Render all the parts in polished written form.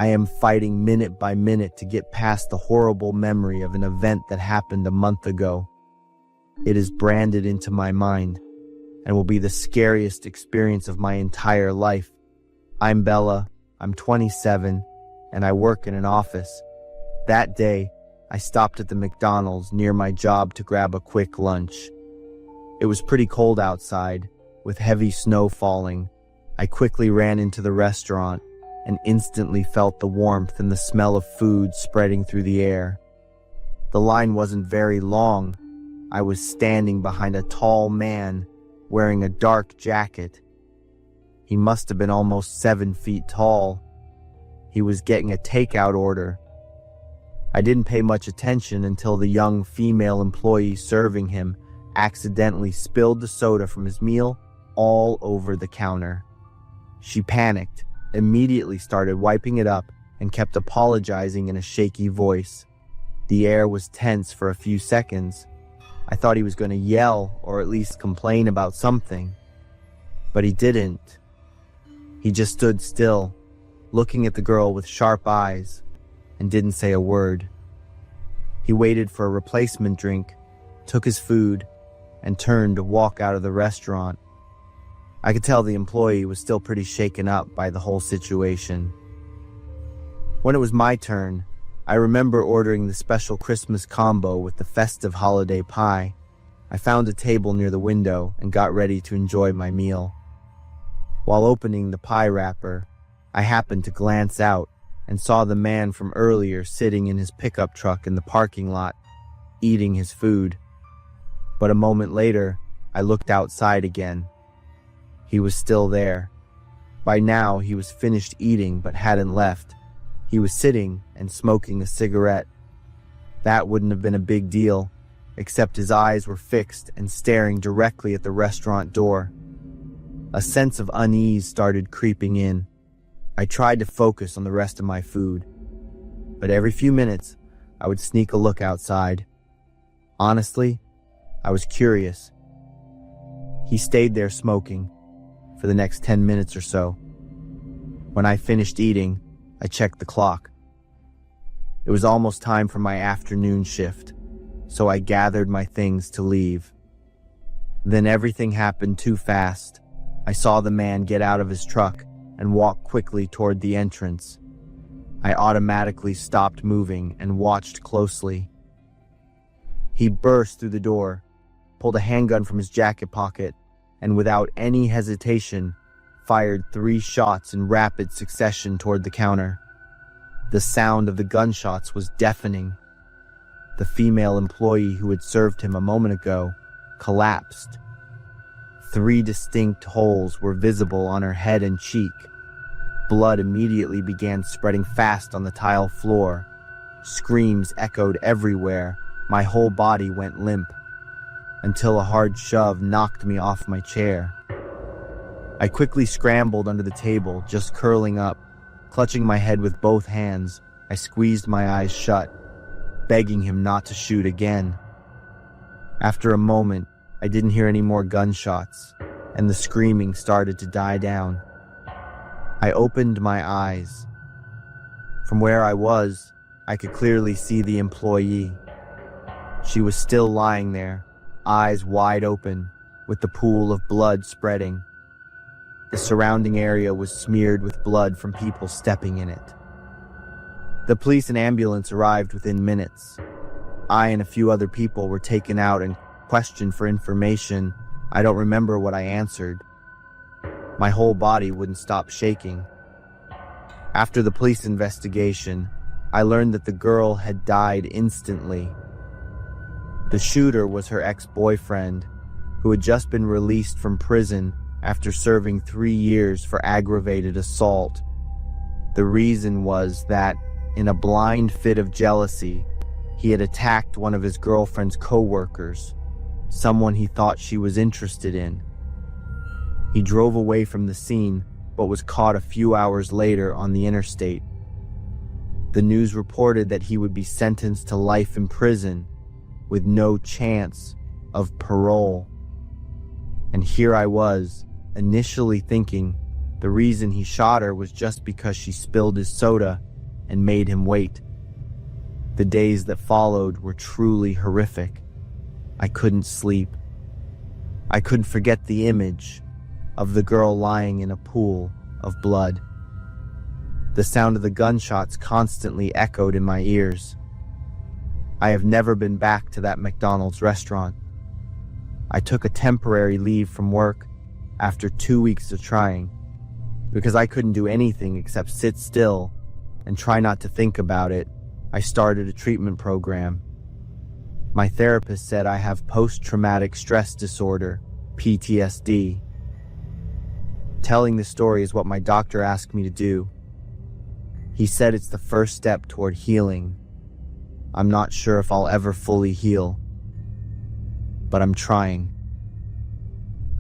I am fighting minute by minute to get past the horrible memory of an event that happened a month ago. It is branded into my mind and will be the scariest experience of my entire life. I'm Bella, I'm 27, and I work in an office. That day, I stopped at the McDonald's near my job to grab a quick lunch. It was pretty cold outside, with heavy snow falling. I quickly ran into the restaurant and instantly felt the warmth and the smell of food spreading through the air. The line wasn't very long. I was standing behind a tall man wearing a dark jacket. He must have been almost 7 feet tall. He was getting a takeout order. I didn't pay much attention until the young female employee serving him accidentally spilled the soda from his meal all over the counter. She panicked, immediately started wiping it up, and kept apologizing in a shaky voice. The air was tense for a few seconds. I thought he was going to yell or at least complain about something. But he didn't. He just stood still, looking at the girl with sharp eyes, and didn't say a word. He waited for a replacement drink, took his food, and turned to walk out of the restaurant. I could tell the employee was still pretty shaken up by the whole situation. When it was my turn, I remember ordering the special Christmas combo with the festive holiday pie. I found a table near the window and got ready to enjoy my meal. While opening the pie wrapper, I happened to glance out and saw the man from earlier sitting in his pickup truck in the parking lot, eating his food. But a moment later, I looked outside again. He was still there. By now, he was finished eating but hadn't left. He was sitting and smoking a cigarette. That wouldn't have been a big deal, except his eyes were fixed and staring directly at the restaurant door. A sense of unease started creeping in. I tried to focus on the rest of my food, but every few minutes, I would sneak a look outside. Honestly, I was curious. He stayed there smoking for the next 10 minutes or so. When I finished eating, I checked the clock. It was almost time for my afternoon shift, so I gathered my things to leave. Then everything happened too fast. I saw the man get out of his truck and walk quickly toward the entrance. I automatically stopped moving and watched closely. He burst through the door, pulled a handgun from his jacket pocket, and without any hesitation, fired 3 shots in rapid succession toward the counter. The sound of the gunshots was deafening. The female employee who had served him a moment ago collapsed. 3 distinct holes were visible on her head and cheek. Blood immediately began spreading fast on the tile floor. Screams echoed everywhere. My whole body went limp, until a hard shove knocked me off my chair. I quickly scrambled under the table, just curling up. Clutching my head with both hands, I squeezed my eyes shut, begging him not to shoot again. After a moment, I didn't hear any more gunshots, and the screaming started to die down. I opened my eyes. From where I was, I could clearly see the employee. She was still lying there, eyes wide open, with the pool of blood spreading. The surrounding area was smeared with blood from people stepping in it. The police and ambulance arrived within minutes. I and a few other people were taken out and questioned for information. I don't remember what I answered. My whole body wouldn't stop shaking. After the police investigation, I learned that the girl had died instantly. The shooter was her ex-boyfriend, who had just been released from prison after serving 3 years for aggravated assault. The reason was that, in a blind fit of jealousy, he had attacked one of his girlfriend's co-workers, someone he thought she was interested in. He drove away from the scene, but was caught a few hours later on the interstate. The news reported that he would be sentenced to life in prison with no chance of parole. And here I was, initially thinking the reason he shot her was just because she spilled his soda and made him wait. The days that followed were truly horrific. I couldn't sleep. I couldn't forget the image of the girl lying in a pool of blood. The sound of the gunshots constantly echoed in my ears. I have never been back to that McDonald's restaurant. I took a temporary leave from work after 2 weeks of trying, because I couldn't do anything except sit still and try not to think about it. I started a treatment program. My therapist said I have post-traumatic stress disorder, PTSD. Telling the story is what my doctor asked me to do. He said it's the first step toward healing. I'm not sure if I'll ever fully heal, but I'm trying.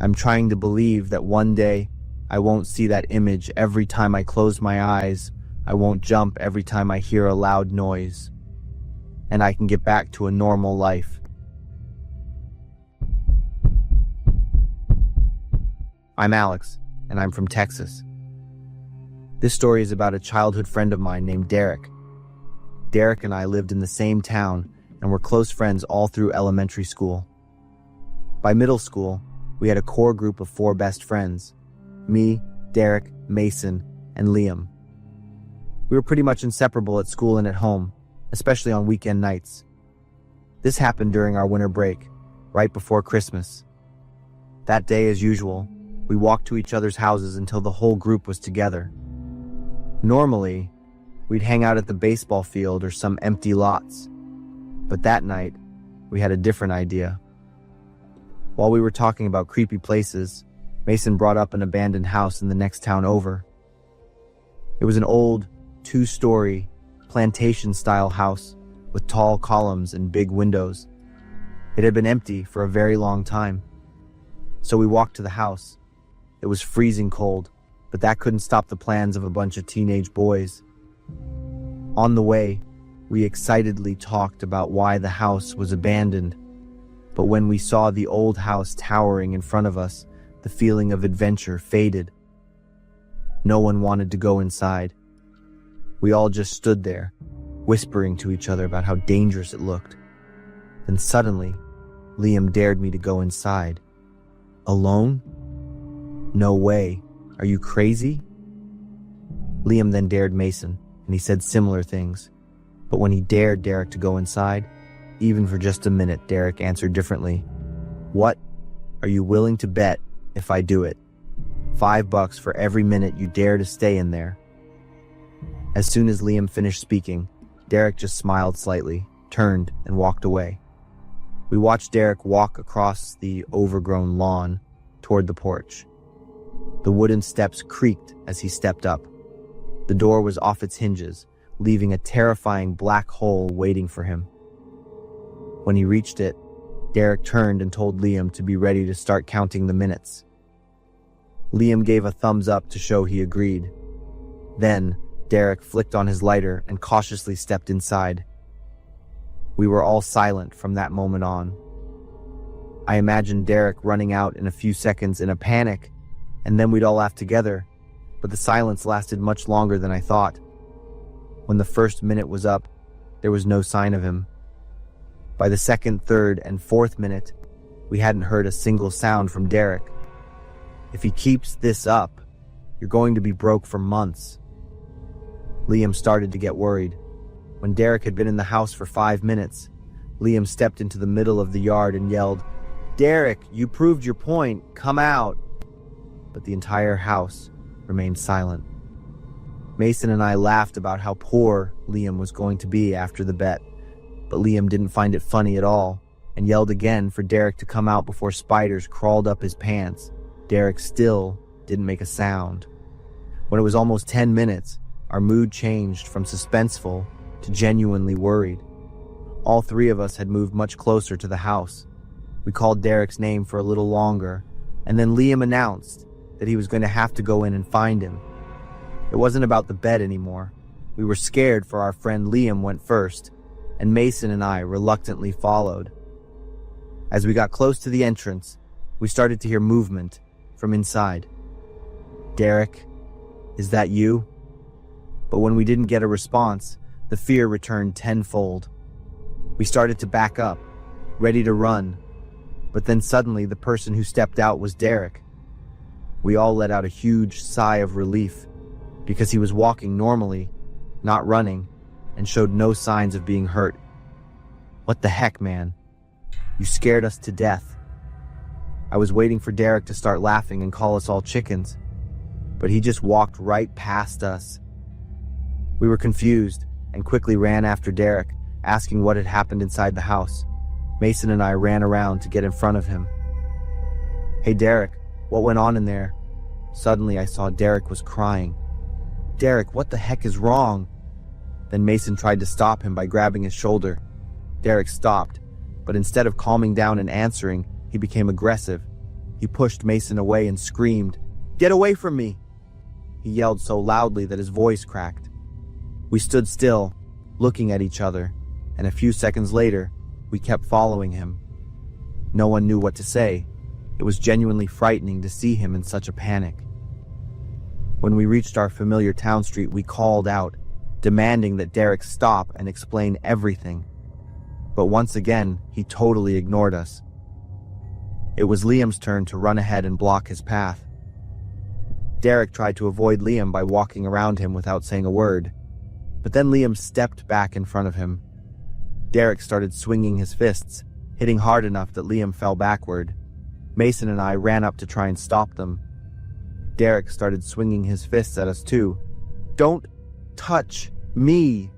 I'm trying to believe that one day I won't see that image every time I close my eyes. I won't jump every time I hear a loud noise, and I can get back to a normal life. I'm Alex, and I'm from Texas. This story is about a childhood friend of mine named Derek. Derek and I lived in the same town and were close friends all through elementary school. By middle school, we had a core group of 4 best friends: me, Derek, Mason, and Liam. We were pretty much inseparable at school and at home, especially on weekend nights. This happened during our winter break, right before Christmas. That day, as usual, we walked to each other's houses until the whole group was together. Normally, we'd hang out at the baseball field or some empty lots, but that night, we had a different idea. While we were talking about creepy places, Mason brought up an abandoned house in the next town over. It was an old, 2-story, plantation-style house with tall columns and big windows. It had been empty for a very long time. So we walked to the house. It was freezing cold, but that couldn't stop the plans of a bunch of teenage boys. On the way, we excitedly talked about why the house was abandoned. But when we saw the old house towering in front of us, the feeling of adventure faded. No one wanted to go inside. We all just stood there, whispering to each other about how dangerous it looked. Then suddenly, Liam dared me to go inside. Alone? No way. Are you crazy? Liam then dared Mason, and he said similar things. But when he dared Derek to go inside, even for just a minute, Derek answered differently. What? Are you willing to bet if I do it? $5 for every minute you dare to stay in there. As soon as Liam finished speaking, Derek just smiled slightly, turned, and walked away. We watched Derek walk across the overgrown lawn toward the porch. The wooden steps creaked as he stepped up. The door was off its hinges, leaving a terrifying black hole waiting for him. When he reached it, Derek turned and told Liam to be ready to start counting the minutes. Liam gave a thumbs up to show he agreed. Then, Derek flicked on his lighter and cautiously stepped inside. We were all silent from that moment on. I imagined Derek running out in a few seconds in a panic, and then we'd all laugh together, but the silence lasted much longer than I thought. When the first minute was up, there was no sign of him. By the second, third, and fourth minute, we hadn't heard a single sound from Derek. If he keeps this up, you're going to be broke for months. Liam started to get worried. When Derek had been in the house for 5 minutes, Liam stepped into the middle of the yard and yelled, "Derek, you proved your point. Come out." But the entire house remained silent. Mason and I laughed about how poor Liam was going to be after the bet, but Liam didn't find it funny at all and yelled again for Derek to come out before spiders crawled up his pants. Derek still didn't make a sound. When it was almost 10 minutes, our mood changed from suspenseful to genuinely worried. All 3 of us had moved much closer to the house. We called Derek's name for a little longer, and then Liam announced that he was going to have to go in and find him. It wasn't about the bet anymore. We were scared, for our friend Liam went first, and Mason and I reluctantly followed. As we got close to the entrance, we started to hear movement from inside. "Derek, is that you?" But when we didn't get a response, the fear returned tenfold. We started to back up, ready to run. But then suddenly the person who stepped out was Derek. We all let out a huge sigh of relief because he was walking normally, not running, and showed no signs of being hurt. What the heck, man? You scared us to death. I was waiting for Derek to start laughing and call us all chickens, but he just walked right past us. We were confused and quickly ran after Derek, asking what had happened inside the house. Mason and I ran around to get in front of him. "Hey Derek, what went on in there?" Suddenly I saw Derek was crying. "Derek, what the heck is wrong?" Then Mason tried to stop him by grabbing his shoulder. Derek stopped, but instead of calming down and answering, he became aggressive. He pushed Mason away and screamed, "Get away from me!" He yelled so loudly that his voice cracked. We stood still, looking at each other, and a few seconds later, we kept following him. No one knew what to say. It was genuinely frightening to see him in such a panic. When we reached our familiar town street, we called out, demanding that Derek stop and explain everything. But once again, he totally ignored us. It was Liam's turn to run ahead and block his path. Derek tried to avoid Liam by walking around him without saying a word, but then Liam stepped back in front of him. Derek started swinging his fists, hitting hard enough that Liam fell backward. Mason and I ran up to try and stop them. Derek started swinging his fists at us too. "Don't touch me!"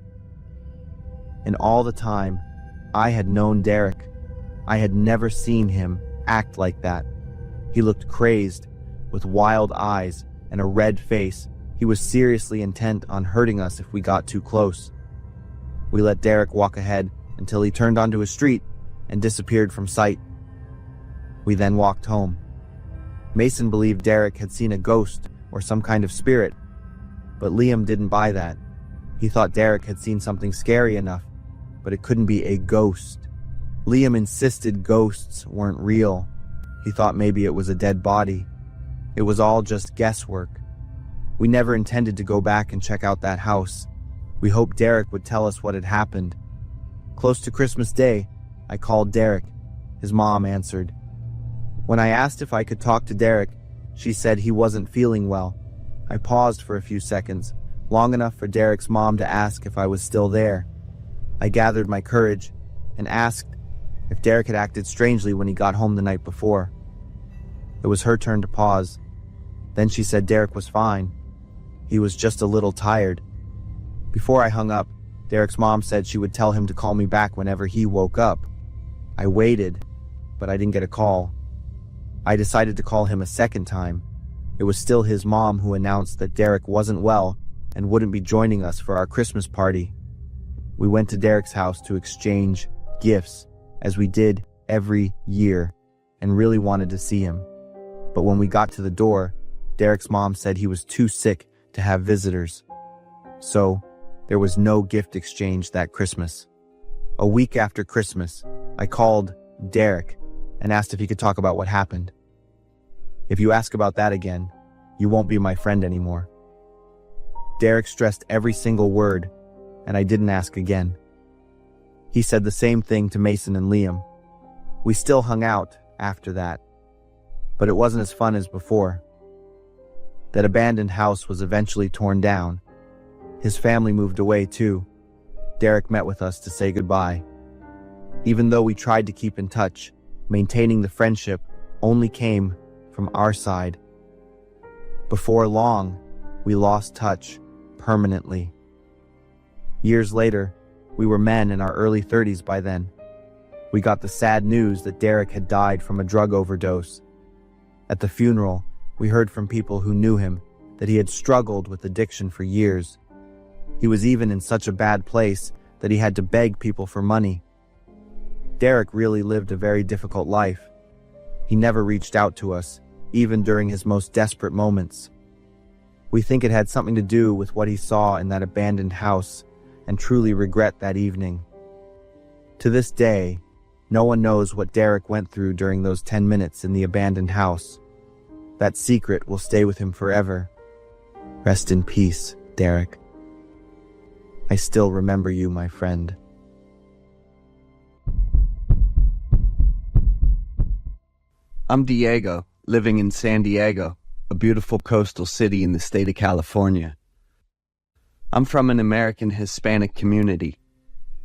And all the time, I had known Derek. I had never seen him act like that. He looked crazed, with wild eyes and a red face. He was seriously intent on hurting us if we got too close. We let Derek walk ahead until he turned onto a street and disappeared from sight. We then walked home. Mason believed Derek had seen a ghost or some kind of spirit, but Liam didn't buy that. He thought Derek had seen something scary enough, but it couldn't be a ghost. Liam insisted ghosts weren't real. He thought maybe it was a dead body. It was all just guesswork. We never intended to go back and check out that house. We hoped Derek would tell us what had happened. Close to Christmas Day, I called Derek. His mom answered. When I asked if I could talk to Derek, she said he wasn't feeling well. I paused for a few seconds, long enough for Derek's mom to ask if I was still there. I gathered my courage and asked if Derek had acted strangely when he got home the night before. It was her turn to pause. Then she said Derek was fine. He was just a little tired. Before I hung up, Derek's mom said she would tell him to call me back whenever he woke up. I waited, but I didn't get a call. I decided to call him a second time. It was still his mom who announced that Derek wasn't well and wouldn't be joining us for our Christmas party. We went to Derek's house to exchange gifts, as we did every year, and really wanted to see him. But when we got to the door, Derek's mom said he was too sick to have visitors. So, there was no gift exchange that Christmas. A week after Christmas, I called Derek and asked if he could talk about what happened. "If you ask about that again, you won't be my friend anymore." Derek stressed every single word, and I didn't ask again. He said the same thing to Mason and Liam. We still hung out after that, but it wasn't as fun as before. That abandoned house was eventually torn down. His family moved away too. Derek met with us to say goodbye. Even though we tried to keep in touch, maintaining the friendship only came from our side. Before long, we lost touch permanently. Years later, we were men in our early 30s by then. We got the sad news that Derek had died from a drug overdose. At the funeral, we heard from people who knew him that he had struggled with addiction for years. He was even in such a bad place that he had to beg people for money. Derek really lived a very difficult life. He never reached out to us, even during his most desperate moments. We think it had something to do with what he saw in that abandoned house, and truly regret that evening. To this day, no one knows what Derek went through during those 10 minutes in the abandoned house. That secret will stay with him forever. Rest in peace, Derek. I still remember you, my friend. I'm Diego, living in San Diego, a beautiful coastal city in the state of California. I'm from an American Hispanic community.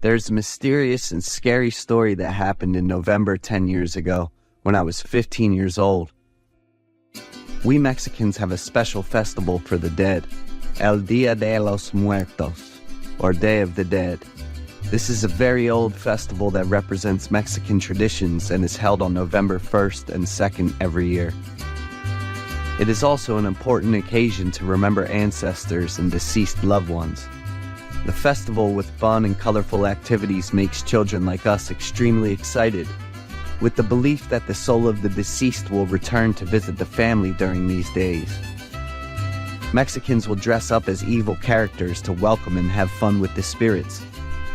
There's a mysterious and scary story that happened in November 10 years ago when I was 15 years old. We Mexicans have a special festival for the dead, El Día de los Muertos, or Day of the Dead. This is a very old festival that represents Mexican traditions and is held on November 1st and 2nd every year. It is also an important occasion to remember ancestors and deceased loved ones. The festival with fun and colorful activities makes children like us extremely excited, with the belief that the soul of the deceased will return to visit the family during these days. Mexicans will dress up as evil characters to welcome and have fun with the spirits.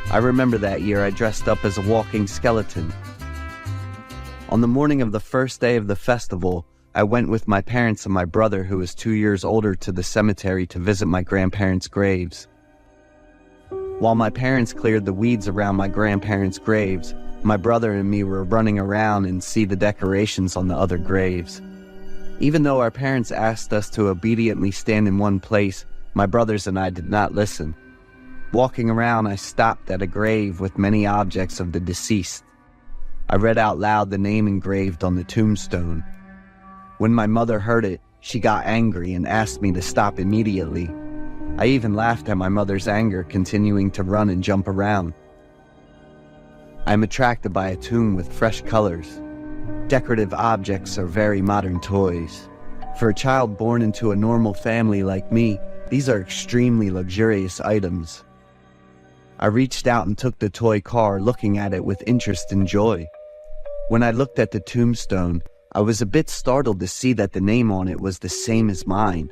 I remember that year I dressed up as a walking skeleton. On the morning of the first day of the festival, I went with my parents and my brother, who was 2 years older, to the cemetery to visit my grandparents' graves. While my parents cleared the weeds around my grandparents' graves, my brother and me were running around and see the decorations on the other graves. Even though our parents asked us to obediently stand in one place, my brothers and I did not listen. Walking around, I stopped at a grave with many objects of the deceased. I read out loud the name engraved on the tombstone. When my mother heard it, she got angry and asked me to stop immediately. I even laughed at my mother's anger, continuing to run and jump around. I am attracted by a tomb with fresh colors. Decorative objects are very modern toys. For a child born into a normal family like me, these are extremely luxurious items. I reached out and took the toy car, looking at it with interest and joy. When I looked at the tombstone, I was a bit startled to see that the name on it was the same as mine.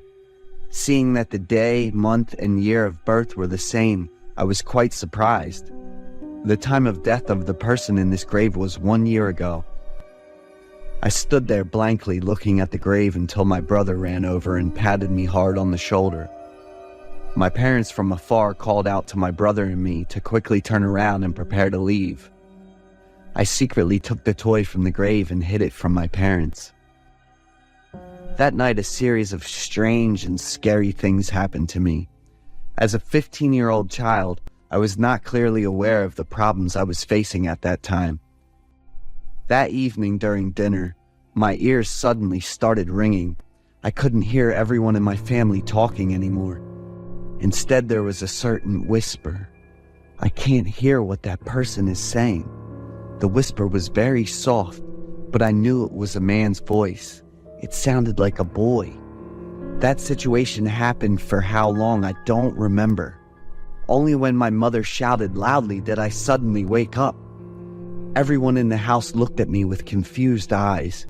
Seeing that the day, month, and year of birth were the same, I was quite surprised. The time of death of the person in this grave was 1 year ago. I stood there blankly looking at the grave until my brother ran over and patted me hard on the shoulder. My parents from afar called out to my brother and me to quickly turn around and prepare to leave. I secretly took the toy from the grave and hid it from my parents. That night, a series of strange and scary things happened to me. As a 15-year-old child, I was not clearly aware of the problems I was facing at that time. That evening during dinner, my ears suddenly started ringing. I couldn't hear everyone in my family talking anymore. Instead, there was a certain whisper. I can't hear what that person is saying. The whisper was very soft, but I knew it was a man's voice. It sounded like a boy. That situation happened for how long, I don't remember. Only when my mother shouted loudly did I suddenly wake up. Everyone in the house looked at me with confused eyes.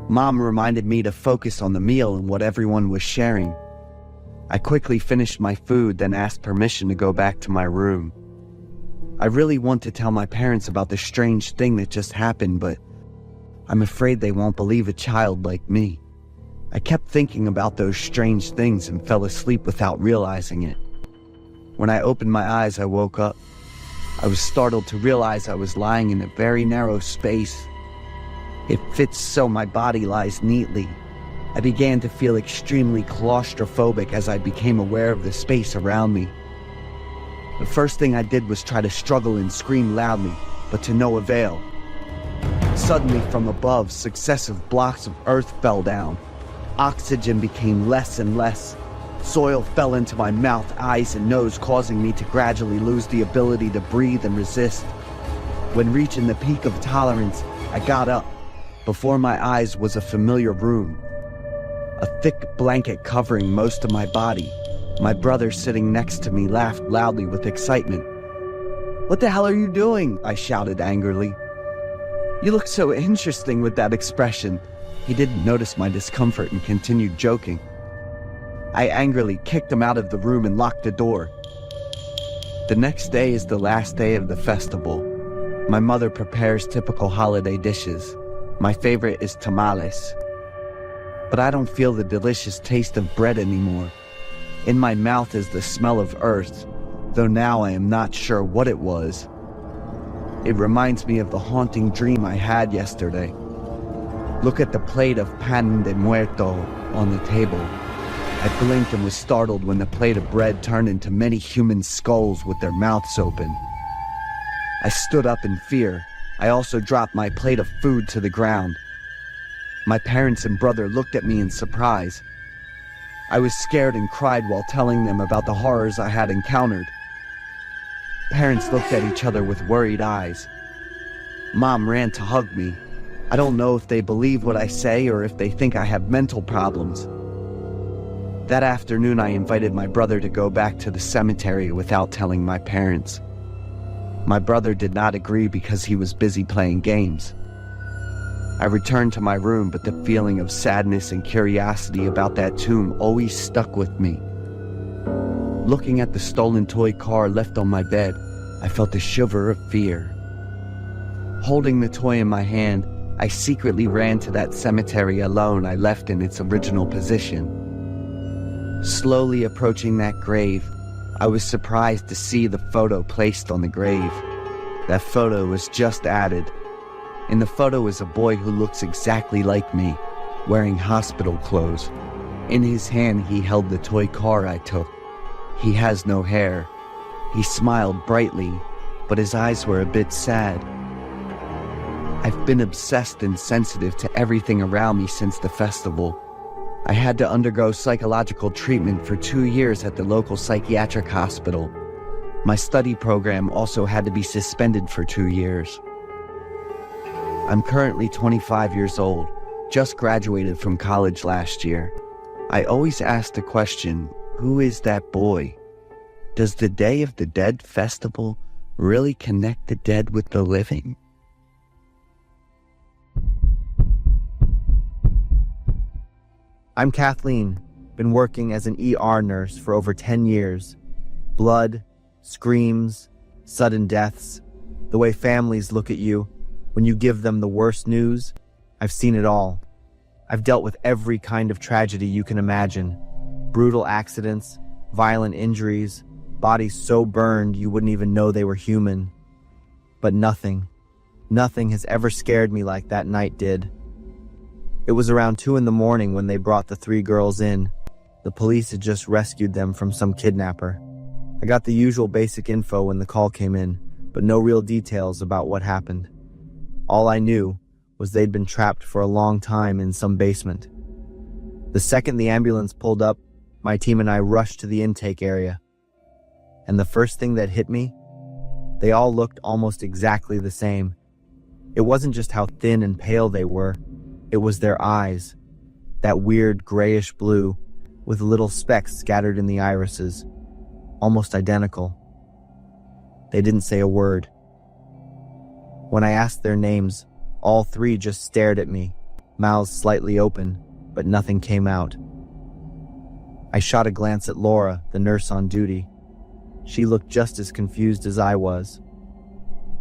Mom reminded me to focus on the meal and what everyone was sharing. I quickly finished my food, then asked permission to go back to my room. I really want to tell my parents about the strange thing that just happened, but I'm afraid they won't believe a child like me. I kept thinking about those strange things and fell asleep without realizing it. When I opened my eyes, I woke up. I was startled to realize I was lying in a very narrow space. It fits so my body lies neatly. I began to feel extremely claustrophobic as I became aware of the space around me. The first thing I did was try to struggle and scream loudly, but to no avail. Suddenly from above, successive blocks of earth fell down. Oxygen became less and less. Soil fell into my mouth, eyes, and nose, causing me to gradually lose the ability to breathe and resist. When reaching the peak of tolerance, I got up. Before my eyes was a familiar room. A thick blanket covering most of my body. My brother sitting next to me laughed loudly with excitement. "What the hell are you doing?" I shouted angrily. "You look so interesting with that expression." He didn't notice my discomfort and continued joking. I angrily kicked him out of the room and locked the door. The next day is the last day of the festival. My mother prepares typical holiday dishes. My favorite is tamales. But I don't feel the delicious taste of bread anymore. In my mouth is the smell of earth. though now I am not sure what it was. It reminds me of the haunting dream I had yesterday. Look at the plate of pan de muerto on the table. I blinked and was startled when the plate of bread turned into many human skulls with their mouths open. I stood up in fear. I also dropped my plate of food to the ground. My parents and brother looked at me in surprise. I was scared and cried while telling them about the horrors I had encountered. Parents looked at each other with worried eyes. Mom ran to hug me. I don't know if they believe what I say or if they think I have mental problems. That afternoon, I invited my brother to go back to the cemetery without telling my parents. My brother did not agree because he was busy playing games. I returned to my room, but the feeling of sadness and curiosity about that tomb always stuck with me. Looking at the stolen toy car left on my bed, I felt a shiver of fear. Holding the toy in my hand, I secretly ran to that cemetery alone I left in its original position. Slowly approaching that grave, I was surprised to see the photo placed on the grave. That photo was just added. In the photo is a boy who looks exactly like me, wearing hospital clothes. In his hand, he held the toy car I took. He has no hair. He smiled brightly, but his eyes were a bit sad. I've been obsessed and sensitive to everything around me since the festival. I had to undergo psychological treatment for 2 years at the local psychiatric hospital. My study program also had to be suspended for 2 years. I'm currently 25 years old, just graduated from college last year. I always ask the question, who is that boy? Does the Day of the Dead festival really connect the dead with the living? I'm Kathleen, been working as an ER nurse for over 10 years. Blood, screams, sudden deaths, the way families look at you when you give them the worst news. I've seen it all. I've dealt with every kind of tragedy you can imagine. Brutal accidents, violent injuries, bodies so burned you wouldn't even know they were human. But nothing has ever scared me like that night did. It was around 2 a.m. when they brought the 3 girls in. The police had just rescued them from some kidnapper. I got the usual basic info when the call came in, but no real details about what happened. All I knew was they'd been trapped for a long time in some basement. The second the ambulance pulled up, my team and I rushed to the intake area. And the first thing that hit me, they all looked almost exactly the same. It wasn't just how thin and pale they were. It was their eyes, that weird grayish blue with little specks scattered in the irises, almost identical. They didn't say a word. When I asked their names, all 3 just stared at me, mouths slightly open, but nothing came out. I shot a glance at Laura, the nurse on duty. She looked just as confused as I was.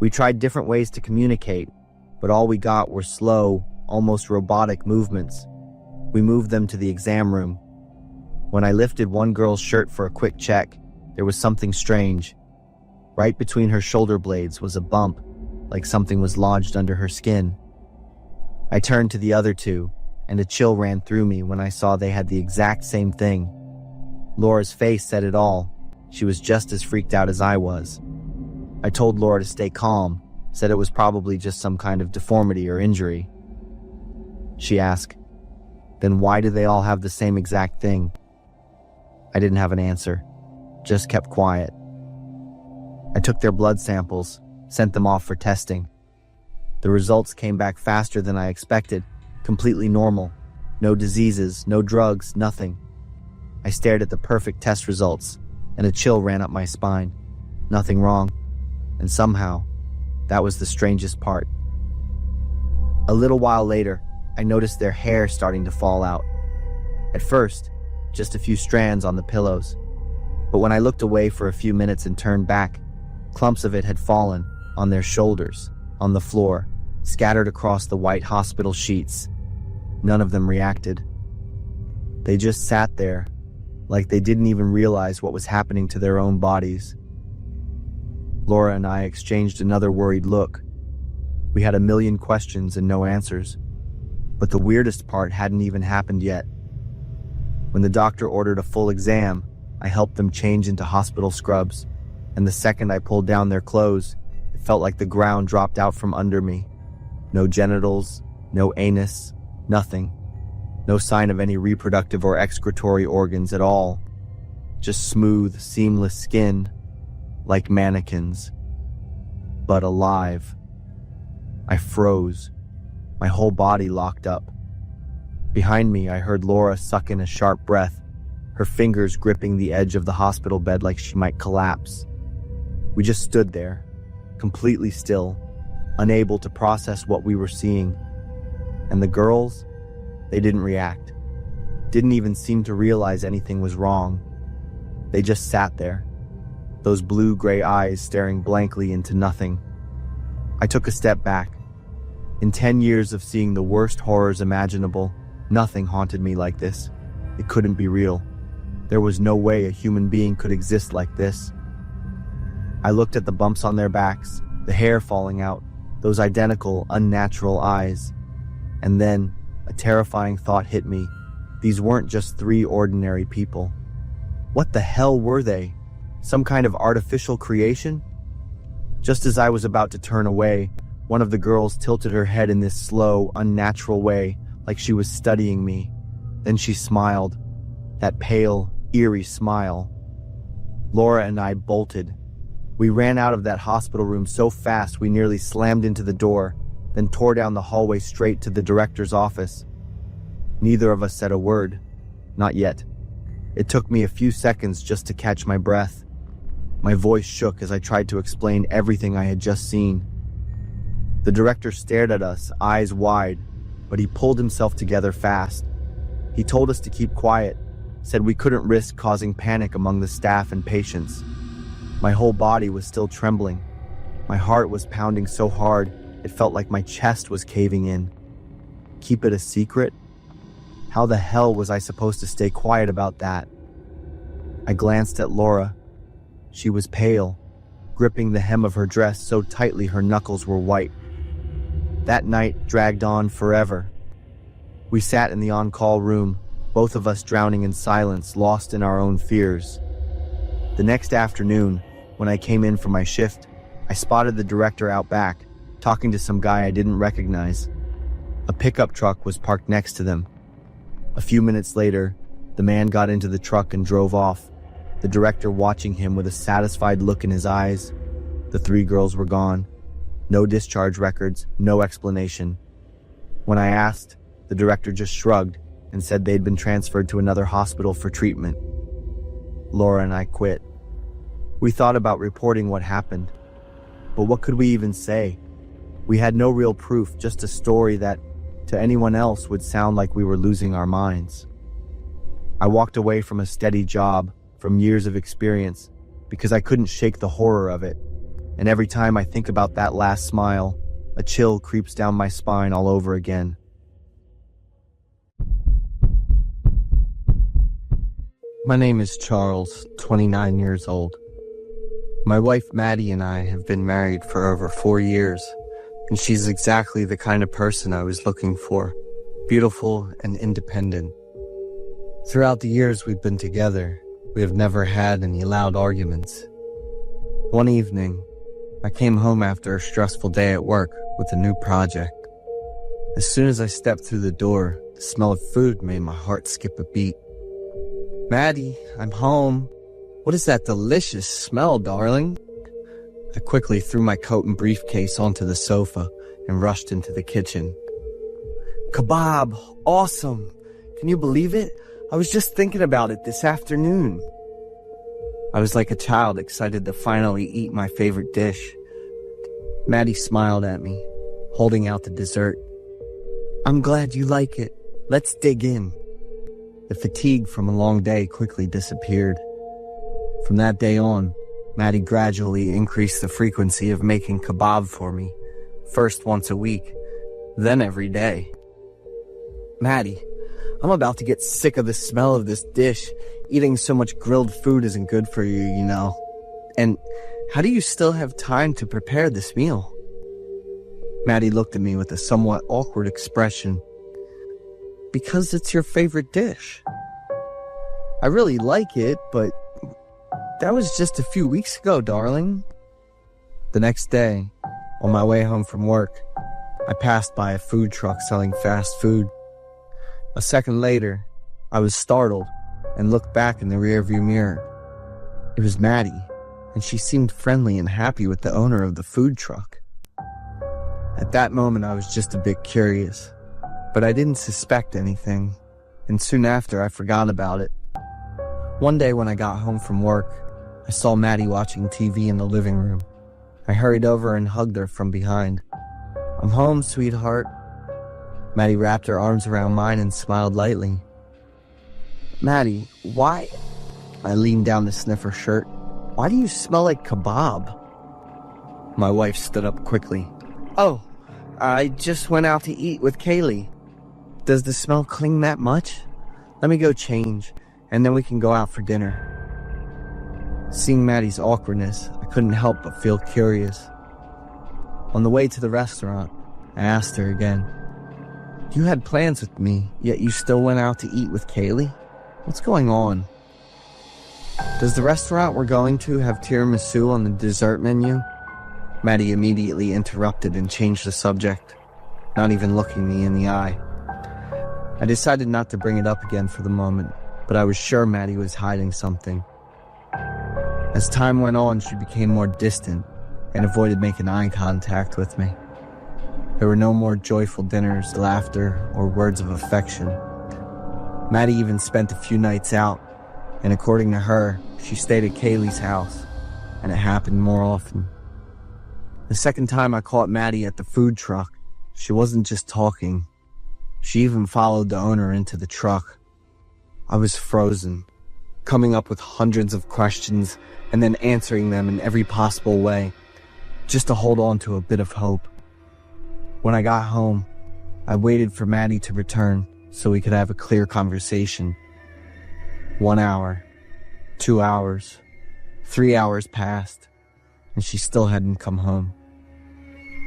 We tried different ways to communicate, but all we got were slow, almost robotic movements. We moved them to the exam room. When I lifted one girl's shirt for a quick check, there was something strange. Right between her shoulder blades was a bump, like something was lodged under her skin. I turned to the other 2, and a chill ran through me when I saw they had the exact same thing. Laura's face said it all. She was just as freaked out as I was. I told Laura to stay calm, said it was probably just some kind of deformity or injury. She asked, "Then why do they all have the same exact thing?" I didn't have an answer, just kept quiet. I took their blood samples, sent them off for testing. The results came back faster than I expected, completely normal. No diseases, no drugs, nothing. I stared at the perfect test results, and a chill ran up my spine. Nothing wrong. And somehow, that was the strangest part. A little while later, I noticed their hair starting to fall out. At first, just a few strands on the pillows. But when I looked away for a few minutes and turned back, clumps of it had fallen on their shoulders, on the floor, scattered across the white hospital sheets. None of them reacted. They just sat there, like they didn't even realize what was happening to their own bodies. Laura and I exchanged another worried look. We had a million questions and no answers. But the weirdest part hadn't even happened yet. When the doctor ordered a full exam, I helped them change into hospital scrubs, and the second I pulled down their clothes, it felt like the ground dropped out from under me. No genitals, no anus, nothing. No sign of any reproductive or excretory organs at all. Just smooth, seamless skin, like mannequins. But alive. I froze. My whole body locked up. Behind me, I heard Laura suck in a sharp breath, her fingers gripping the edge of the hospital bed like she might collapse. We just stood there, completely still, unable to process what we were seeing. And the girls, they didn't react. Didn't even seem to realize anything was wrong. They just sat there, those blue-gray eyes staring blankly into nothing. I took a step back. In 10 years of seeing the worst horrors imaginable, nothing haunted me like this. It couldn't be real. There was no way a human being could exist like this. I looked at the bumps on their backs, the hair falling out, those identical, unnatural eyes. And then, a terrifying thought hit me. These weren't just 3 ordinary people. What the hell were they? Some kind of artificial creation? Just as I was about to turn away, one of the girls tilted her head in this slow, unnatural way, like she was studying me. Then she smiled. That pale, eerie smile. Laura and I bolted. We ran out of that hospital room so fast we nearly slammed into the door, then tore down the hallway straight to the director's office. Neither of us said a word. Not yet. It took me a few seconds just to catch my breath. My voice shook as I tried to explain everything I had just seen. The director stared at us, eyes wide, but he pulled himself together fast. He told us to keep quiet, said we couldn't risk causing panic among the staff and patients. My whole body was still trembling. My heart was pounding so hard, it felt like my chest was caving in. Keep it a secret? How the hell was I supposed to stay quiet about that? I glanced at Laura. She was pale, gripping the hem of her dress so tightly her knuckles were white. That night dragged on forever. We sat in the on-call room, both of us drowning in silence, lost in our own fears. The next afternoon, when I came in for my shift, I spotted the director out back, talking to some guy I didn't recognize. A pickup truck was parked next to them. A few minutes later, the man got into the truck and drove off, the director watching him with a satisfied look in his eyes. The 3 girls were gone. No discharge records, no explanation. When I asked, the director just shrugged and said they'd been transferred to another hospital for treatment. Laura and I quit. We thought about reporting what happened, but what could we even say? We had no real proof, just a story that, to anyone else, would sound like we were losing our minds. I walked away from a steady job, from years of experience, because I couldn't shake the horror of it. And every time I think about that last smile, a chill creeps down my spine all over again. My name is Charles, 29 years old. My wife Maddie and I have been married for over 4 years, and she's exactly the kind of person I was looking for, beautiful and independent. Throughout the years we've been together, we have never had any loud arguments. One evening, I came home after a stressful day at work with a new project. As soon as I stepped through the door, the smell of food made my heart skip a beat. "Maddie, I'm home. What is that delicious smell, darling?" I quickly threw my coat and briefcase onto the sofa and rushed into the kitchen. "Kebab! Awesome! Can you believe it? I was just thinking about it this afternoon." I was like a child excited to finally eat my favorite dish. Maddie smiled at me, holding out the dessert. "I'm glad you like it. Let's dig in." The fatigue from a long day quickly disappeared. From that day on, Maddie gradually increased the frequency of making kebab for me, first once a week, then every day. "Maddie, I'm about to get sick of the smell of this dish. Eating so much grilled food isn't good for you, you know." And how do you still have time to prepare this meal? Maddie looked at me with a somewhat awkward expression. Because it's your favorite dish. I really like it, but that was just a few weeks ago, darling. The next day, on my way home from work, I passed by a food truck selling fast food. A second later, I was startled and looked back in the rearview mirror. It was Maddie, and she seemed friendly and happy with the owner of the food truck. At that moment, I was just a bit curious, but I didn't suspect anything, and soon after, I forgot about it. One day when I got home from work, I saw Maddie watching TV in the living room. I hurried over and hugged her from behind. "I'm home, sweetheart." Maddie wrapped her arms around mine and smiled lightly. "Maddie, why?" I leaned down to sniff her shirt. "Why do you smell like kebab?" My wife stood up quickly. "Oh, I just went out to eat with Kaylee. Does the smell cling that much? Let me go change, and then we can go out for dinner." Seeing Maddie's awkwardness, I couldn't help but feel curious. On the way to the restaurant, I asked her again, "You had plans with me, yet you still went out to eat with Kaylee? What's going on?" "Does the restaurant we're going to have tiramisu on the dessert menu?" Maddie immediately interrupted and changed the subject, not even looking me in the eye. I decided not to bring it up again for the moment, but I was sure Maddie was hiding something. As time went on, she became more distant and avoided making eye contact with me. There were no more joyful dinners, laughter, or words of affection. Maddie even spent a few nights out, and according to her, she stayed at Kaylee's house, and it happened more often. The second time I caught Maddie at the food truck, she wasn't just talking. She even followed the owner into the truck. I was frozen, coming up with hundreds of questions and then answering them in every possible way, just to hold on to a bit of hope. When I got home, I waited for Maddie to return so we could have a clear conversation. 1 hour, 2 hours, 3 hours passed, and she still hadn't come home.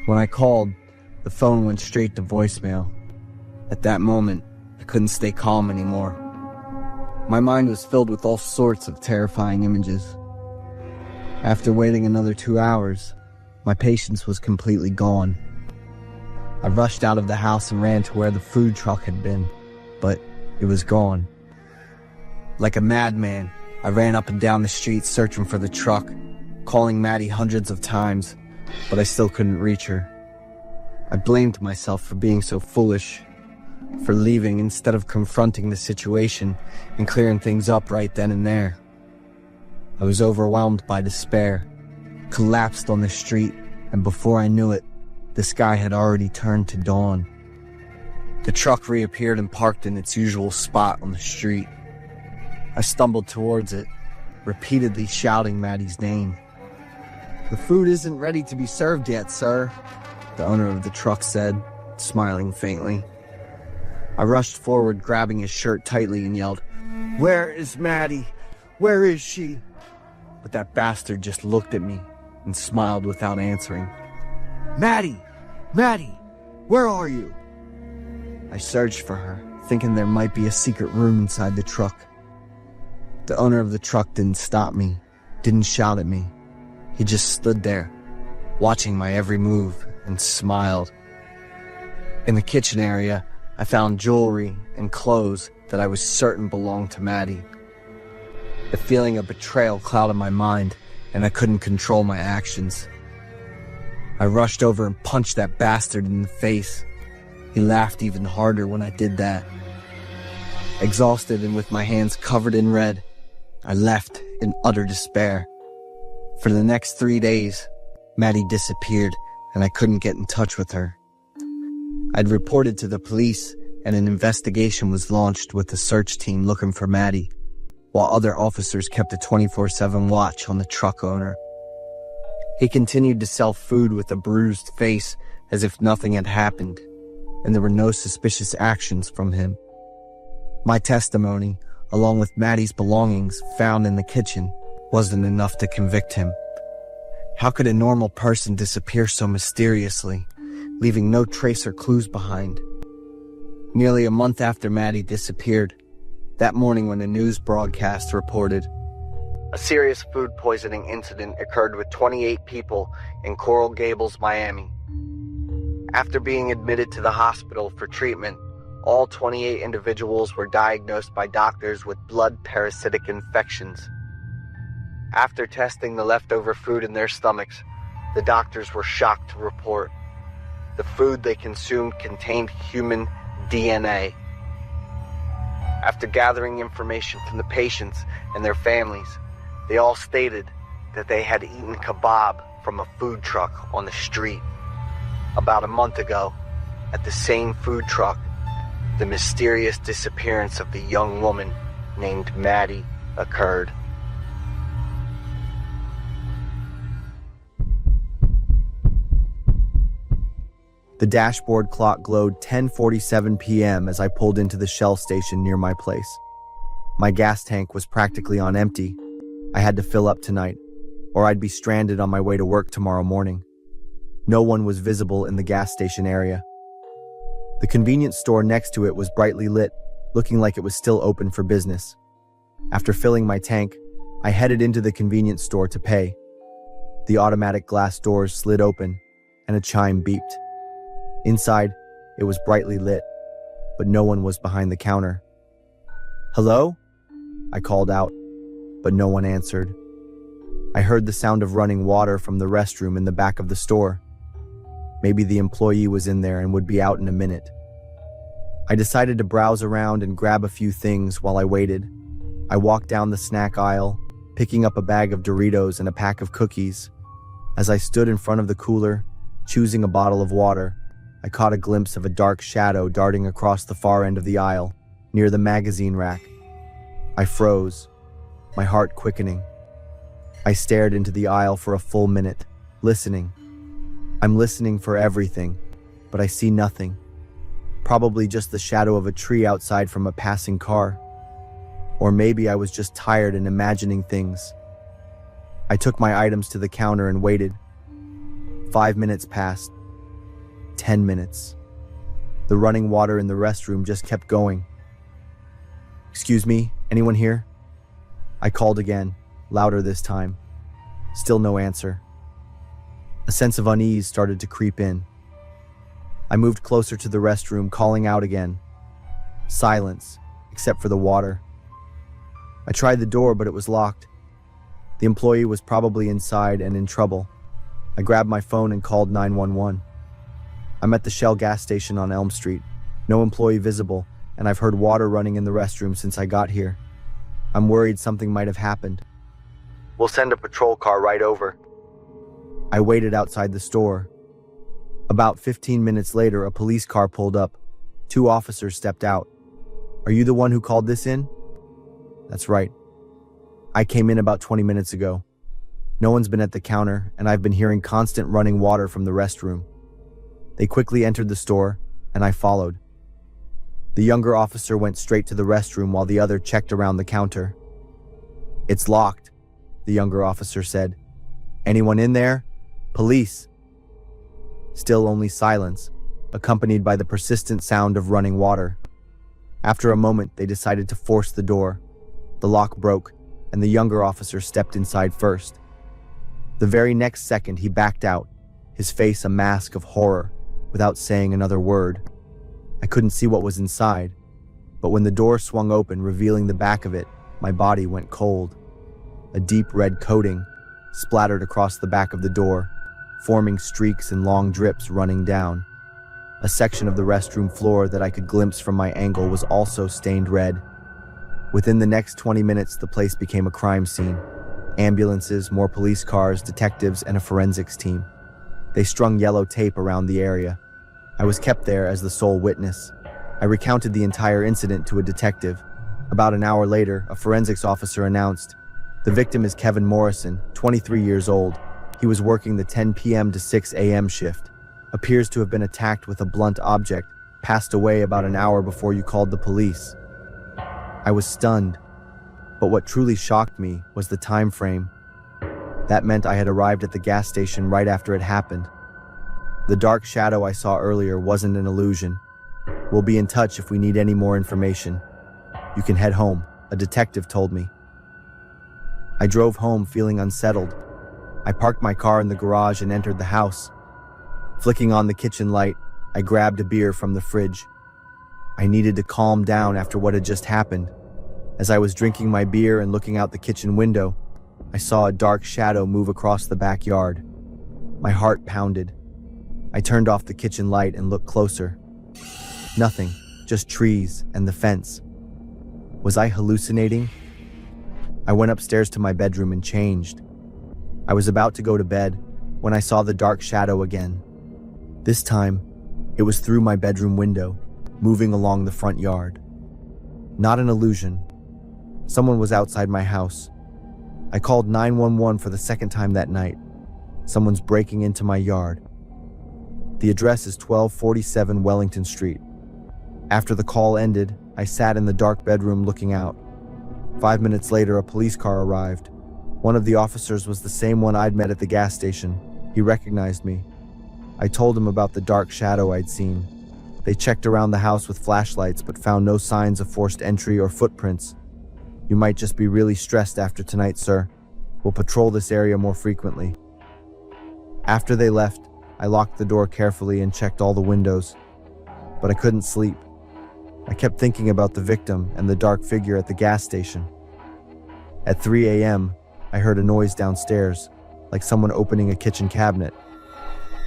When I called, the phone went straight to voicemail. At that moment, I couldn't stay calm anymore. My mind was filled with all sorts of terrifying images. After waiting another 2 hours, my patience was completely gone. I rushed out of the house and ran to where the food truck had been, but it was gone. Like a madman, I ran up and down the street searching for the truck, calling Maddie hundreds of times, but I still couldn't reach her. I blamed myself for being so foolish, for leaving instead of confronting the situation and clearing things up right then and there. I was overwhelmed by despair, collapsed on the street, and before I knew it, the sky had already turned to dawn. The truck reappeared and parked in its usual spot on the street. I stumbled towards it, repeatedly shouting Maddie's name. "The food isn't ready to be served yet, sir," the owner of the truck said, smiling faintly. I rushed forward, grabbing his shirt tightly, and yelled, "Where is Maddie? Where is she?" But that bastard just looked at me and smiled without answering. "Maddie! Maddie! Where are you?" I searched for her, thinking there might be a secret room inside the truck. The owner of the truck didn't stop me, didn't shout at me. He just stood there, watching my every move, and smiled. In the kitchen area, I found jewelry and clothes that I was certain belonged to Maddie. The feeling of betrayal clouded my mind, and I couldn't control my actions. I rushed over and punched that bastard in the face. He laughed even harder when I did that. Exhausted and with my hands covered in red, I left in utter despair. For the next 3 days, Maddie disappeared, and I couldn't get in touch with her. I'd reported to the police, and an investigation was launched with a search team looking for Maddie, while other officers kept a 24/7 watch on the truck owner. He continued to sell food with a bruised face as if nothing had happened, and there were no suspicious actions from him. My testimony, along with Maddie's belongings found in the kitchen, wasn't enough to convict him. How could a normal person disappear so mysteriously, leaving no trace or clues behind? Nearly a month after Maddie disappeared, that morning when the news broadcast reported, a serious food poisoning incident occurred with 28 people in Coral Gables, Miami. After being admitted to the hospital for treatment, all 28 individuals were diagnosed by doctors with blood parasitic infections. After testing the leftover food in their stomachs, the doctors were shocked to report the food they consumed contained human DNA. After gathering information from the patients and their families, they all stated that they had eaten kebab from a food truck on the street. About a month ago, at the same food truck, the mysterious disappearance of the young woman named Maddie occurred. The dashboard clock glowed 10:47 p.m. as I pulled into the Shell station near my place. My gas tank was practically on empty. I had to fill up tonight, or I'd be stranded on my way to work tomorrow morning. No one was visible in the gas station area. The convenience store next to it was brightly lit, looking like it was still open for business. After filling my tank, I headed into the convenience store to pay. The automatic glass doors slid open, and a chime beeped. Inside, it was brightly lit, but no one was behind the counter. "Hello?" I called out, but no one answered. I heard the sound of running water from the restroom in the back of the store. Maybe the employee was in there and would be out in a minute. I decided to browse around and grab a few things while I waited. I walked down the snack aisle, picking up a bag of Doritos and a pack of cookies. As I stood in front of the cooler, choosing a bottle of water, I caught a glimpse of a dark shadow darting across the far end of the aisle, near the magazine rack. I froze, my heart quickening. I stared into the aisle for a full minute, listening. I'm listening for everything, but I see nothing. Probably just the shadow of a tree outside from a passing car. Or maybe I was just tired and imagining things. I took my items to the counter and waited. 5 minutes passed. 10 minutes. The running water in the restroom just kept going. "Excuse me, anyone here?" I called again, louder this time. Still no answer. A sense of unease started to creep in. I moved closer to the restroom, calling out again. Silence, except for the water. I tried the door, but it was locked. The employee was probably inside and in trouble. I grabbed my phone and called 911. I'm at the Shell gas station on Elm Street. No employee visible, and I've heard water running in the restroom since I got here. I'm worried something might have happened. We'll send a patrol car right over. I waited outside the store. About 15 minutes later, a police car pulled up. 2 officers stepped out. "Are you the one who called this in?" "That's right. I came in about 20 minutes ago. No one's been at the counter, and I've been hearing constant running water from the restroom." They quickly entered the store, and I followed. The younger officer went straight to the restroom while the other checked around the counter. "It's locked," the younger officer said. "Anyone in there? Police." Still only silence, accompanied by the persistent sound of running water. After a moment, they decided to force the door. The lock broke, and the younger officer stepped inside first. The very next second, he backed out, his face a mask of horror, without saying another word. I couldn't see what was inside, but when the door swung open, revealing the back of it, my body went cold. A deep red coating splattered across the back of the door, forming streaks and long drips running down. A section of the restroom floor that I could glimpse from my angle was also stained red. Within the next 20 minutes, the place became a crime scene. Ambulances, more police cars, detectives, and a forensics team. They strung yellow tape around the area. I was kept there as the sole witness. I recounted the entire incident to a detective. About an hour later, a forensics officer announced, "The victim is Kevin Morrison, 23 years old. He was working the 10 p.m. to 6 a.m. shift. Appears to have been attacked with a blunt object. Passed away about an hour before you called the police." I was stunned. But what truly shocked me was the time frame. That meant I had arrived at the gas station right after it happened. The dark shadow I saw earlier wasn't an illusion. We'll be in touch if we need any more information. You can head home, a detective told me. I drove home feeling unsettled. I parked my car in the garage and entered the house. Flicking on the kitchen light, I grabbed a beer from the fridge. I needed to calm down after what had just happened. As I was drinking my beer and looking out the kitchen window, I saw a dark shadow move across the backyard. My heart pounded. I turned off the kitchen light and looked closer. Nothing, just trees and the fence. Was I hallucinating? I went upstairs to my bedroom and changed. I was about to go to bed when I saw the dark shadow again. This time, it was through my bedroom window, moving along the front yard. Not an illusion. Someone was outside my house. I called 911 for the second time that night. Someone's breaking into my yard. The address is 1247 Wellington Street. After the call ended, I sat in the dark bedroom looking out. 5 minutes later, a police car arrived. One of the officers was the same one I'd met at the gas station. He recognized me. I told him about the dark shadow I'd seen. They checked around the house with flashlights but found no signs of forced entry or footprints. You might just be really stressed after tonight, sir. We'll patrol this area more frequently. After they left, I locked the door carefully and checked all the windows. But I couldn't sleep. I kept thinking about the victim and the dark figure at the gas station. At 3 a.m., I heard a noise downstairs, like someone opening a kitchen cabinet.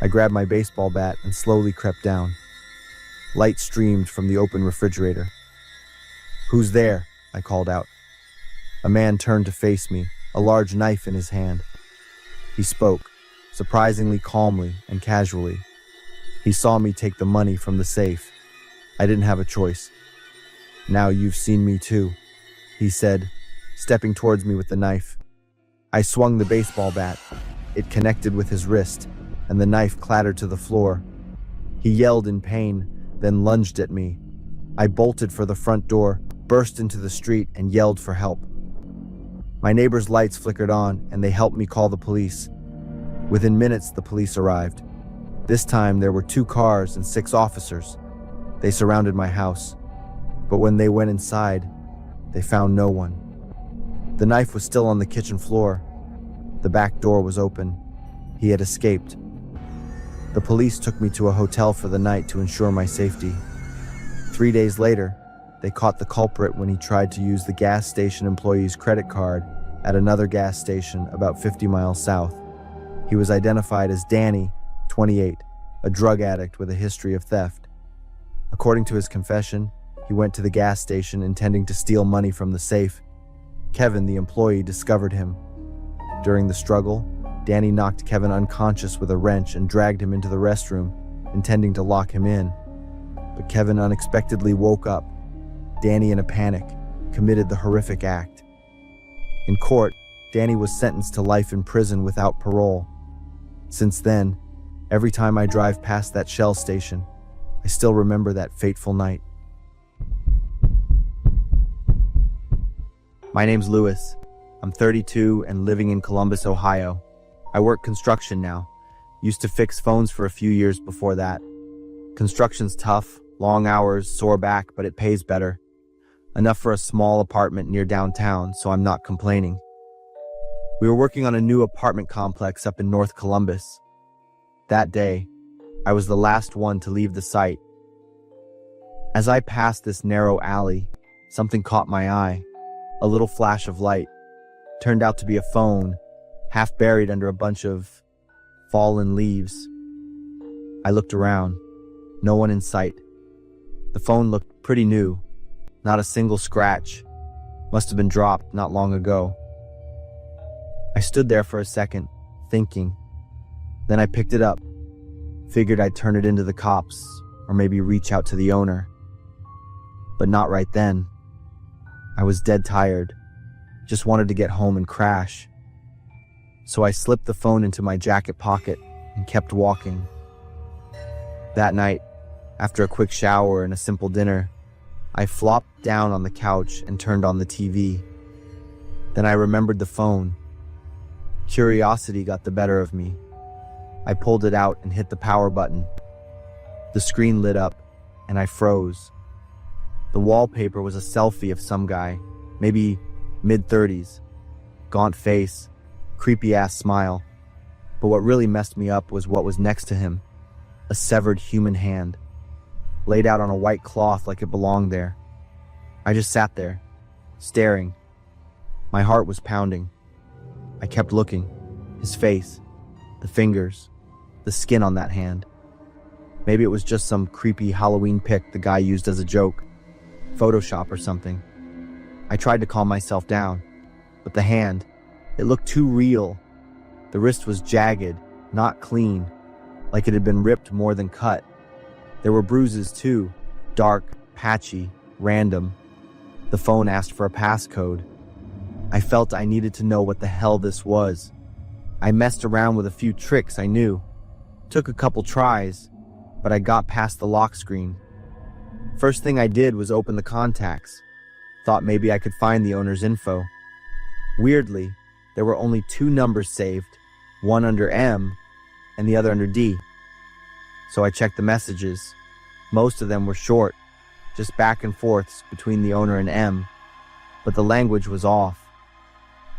I grabbed my baseball bat and slowly crept down. Light streamed from the open refrigerator. "Who's there?" I called out. A man turned to face me, a large knife in his hand. He spoke, surprisingly calmly and casually. He saw me take the money from the safe. I didn't have a choice. "Now you've seen me too," he said, stepping towards me with the knife. I swung the baseball bat. It connected with his wrist, and the knife clattered to the floor. He yelled in pain, then lunged at me. I bolted for the front door, burst into the street, and yelled for help. My neighbor's lights flickered on, and they helped me call the police. Within minutes, the police arrived. This time, there were 2 cars and 6 officers. They surrounded my house. But when they went inside, they found no one. The knife was still on the kitchen floor. The back door was open. He had escaped. The police took me to a hotel for the night to ensure my safety. 3 days later, they caught the culprit when he tried to use the gas station employee's credit card at another gas station about 50 miles south. He was identified as Danny, 28, a drug addict with a history of theft. According to his confession, he went to the gas station intending to steal money from the safe. Kevin, the employee, discovered him. During the struggle, Danny knocked Kevin unconscious with a wrench and dragged him into the restroom, intending to lock him in. But Kevin unexpectedly woke up. Danny, in a panic, committed the horrific act. In court, Danny was sentenced to life in prison without parole. Since then, every time I drive past that Shell station, I still remember that fateful night. My name's Lewis. I'm 32 and living in Columbus, Ohio. I work construction now. Used to fix phones for a few years before that. Construction's tough, long hours, sore back, but it pays better. Enough for a small apartment near downtown, so I'm not complaining. We were working on a new apartment complex up in North Columbus. That day, I was the last one to leave the site. As I passed this narrow alley, something caught my eye. A little flash of light. Turned out to be a phone, half buried under a bunch of fallen leaves. I looked around. No one in sight. The phone looked pretty new. Not a single scratch. Must have been dropped not long ago. I stood there for a second, thinking. Then I picked it up. Figured I'd turn it into the cops, or maybe reach out to the owner. But not right then. I was dead tired. Just wanted to get home and crash. So I slipped the phone into my jacket pocket and kept walking. That night, after a quick shower and a simple dinner, I flopped down on the couch and turned on the TV. Then I remembered the phone. Curiosity got the better of me. I pulled it out and hit the power button. The screen lit up, and I froze. The wallpaper was a selfie of some guy, maybe mid-30s. Gaunt face, creepy-ass smile. But what really messed me up was what was next to him. A severed human hand, laid out on a white cloth like it belonged there. I just sat there, staring. My heart was pounding. I kept looking. His face, the fingers, the skin on that hand. Maybe it was just some creepy Halloween pic the guy used as a joke. Photoshop or something. I tried to calm myself down, but the hand, it looked too real. The wrist was jagged, not clean, like it had been ripped more than cut. There were bruises too, dark, patchy, random. The phone asked for a passcode. I felt I needed to know what the hell this was. I messed around with a few tricks I knew. Took a couple tries, but I got past the lock screen. First thing I did was open the contacts. Thought maybe I could find the owner's info. Weirdly, there were only 2 numbers saved, one under M and the other under D. So I checked the messages. Most of them were short, just back and forths between the owner and M, but the language was off.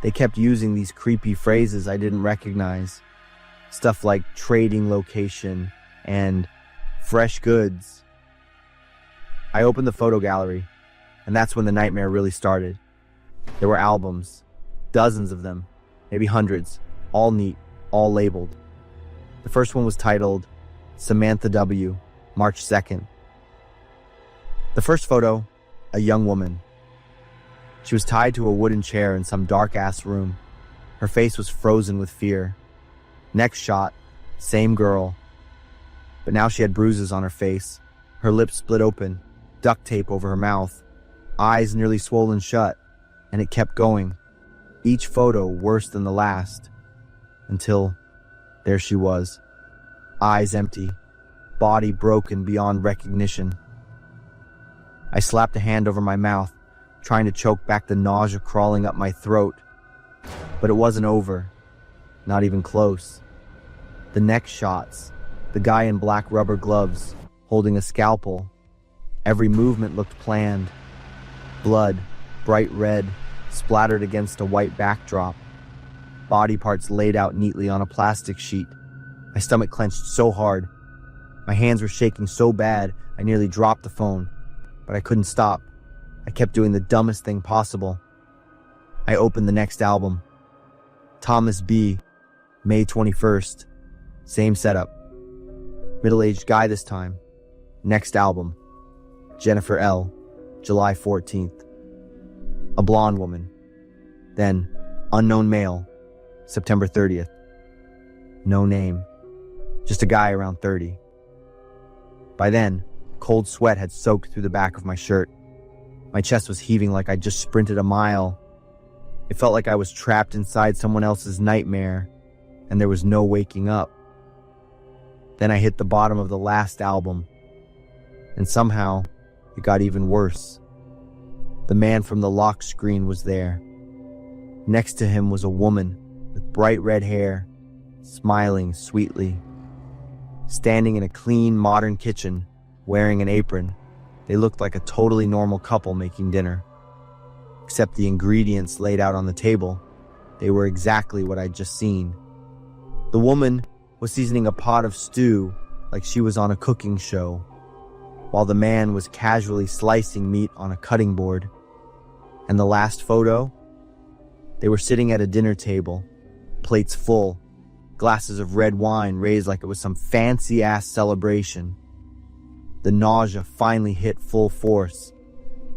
They kept using these creepy phrases I didn't recognize. Stuff like trading location and fresh goods. I opened the photo gallery, and that's when the nightmare really started. There were albums, dozens of them, maybe hundreds, all neat, all labeled. The first one was titled Samantha W., March 2nd. The first photo, a young woman. She was tied to a wooden chair in some dark-ass room. Her face was frozen with fear. Next shot, same girl. But now she had bruises on her face, her lips split open, duct tape over her mouth, eyes nearly swollen shut, and it kept going. Each photo worse than the last. Until there she was. Eyes empty, body broken beyond recognition. I slapped a hand over my mouth, trying to choke back the nausea crawling up my throat. But it wasn't over. Not even close. The next shots, the guy in black rubber gloves, holding a scalpel. Every movement looked planned. Blood, bright red, splattered against a white backdrop. Body parts laid out neatly on a plastic sheet. My stomach clenched so hard. My hands were shaking so bad, I nearly dropped the phone. But I couldn't stop. I kept doing the dumbest thing possible. I opened the next album. Thomas B., May 21st. Same setup. Middle-aged guy this time. Next album. Jennifer L., July 14th. A blonde woman. Then, unknown male, September 30th. No name. Just a guy around 30. By then, cold sweat had soaked through the back of my shirt. My chest was heaving like I'd just sprinted a mile. It felt like I was trapped inside someone else's nightmare, and there was no waking up. Then I hit the bottom of the last album, and somehow it got even worse. The man from the lock screen was there. Next to him was a woman with bright red hair, smiling sweetly. Standing in a clean, modern kitchen, wearing an apron, they looked like a totally normal couple making dinner. Except the ingredients laid out on the table, they were exactly what I'd just seen. The woman was seasoning a pot of stew like she was on a cooking show, while the man was casually slicing meat on a cutting board. And the last photo? They were sitting at a dinner table, plates full, glasses of red wine raised like it was some fancy-ass celebration. The nausea finally hit full force.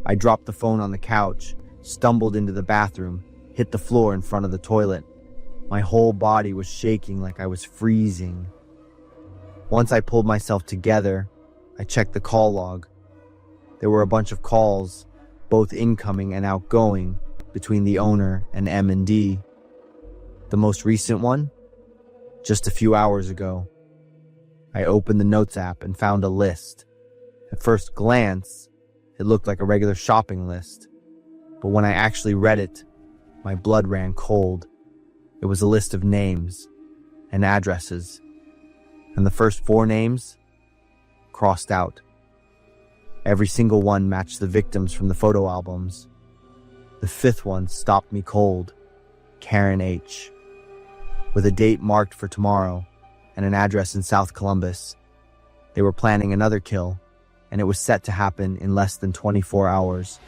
I dropped the phone on the couch, stumbled into the bathroom, hit the floor in front of the toilet. My whole body was shaking like I was freezing. Once I pulled myself together, I checked the call log. There were a bunch of calls, both incoming and outgoing, between the owner and M and D. The most recent one? Just a few hours ago. I opened the Notes app and found a list. At first glance, it looked like a regular shopping list. But when I actually read it, My blood ran cold. It was a list of names and addresses, and the first 4 names crossed out. Every single one matched the victims from the photo albums. The 5th one stopped me cold. Karen H. With a date marked for tomorrow and an address in South Columbus. They were planning another kill, and it was set to happen in less than 24 hours.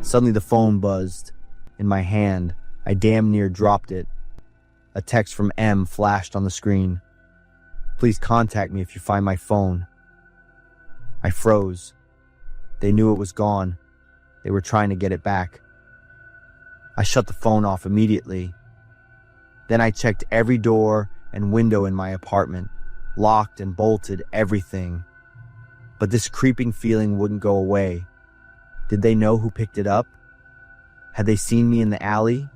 Suddenly the phone buzzed. In my hand, I damn near dropped it. A text from M flashed on the screen. "Please contact me if you find my phone." I froze. They knew it was gone. They were trying to get it back. I shut the phone off immediately. Then I checked every door and window in my apartment, locked and bolted everything. But this creeping feeling wouldn't go away. Did they know who picked it up? Had they seen me in the alley?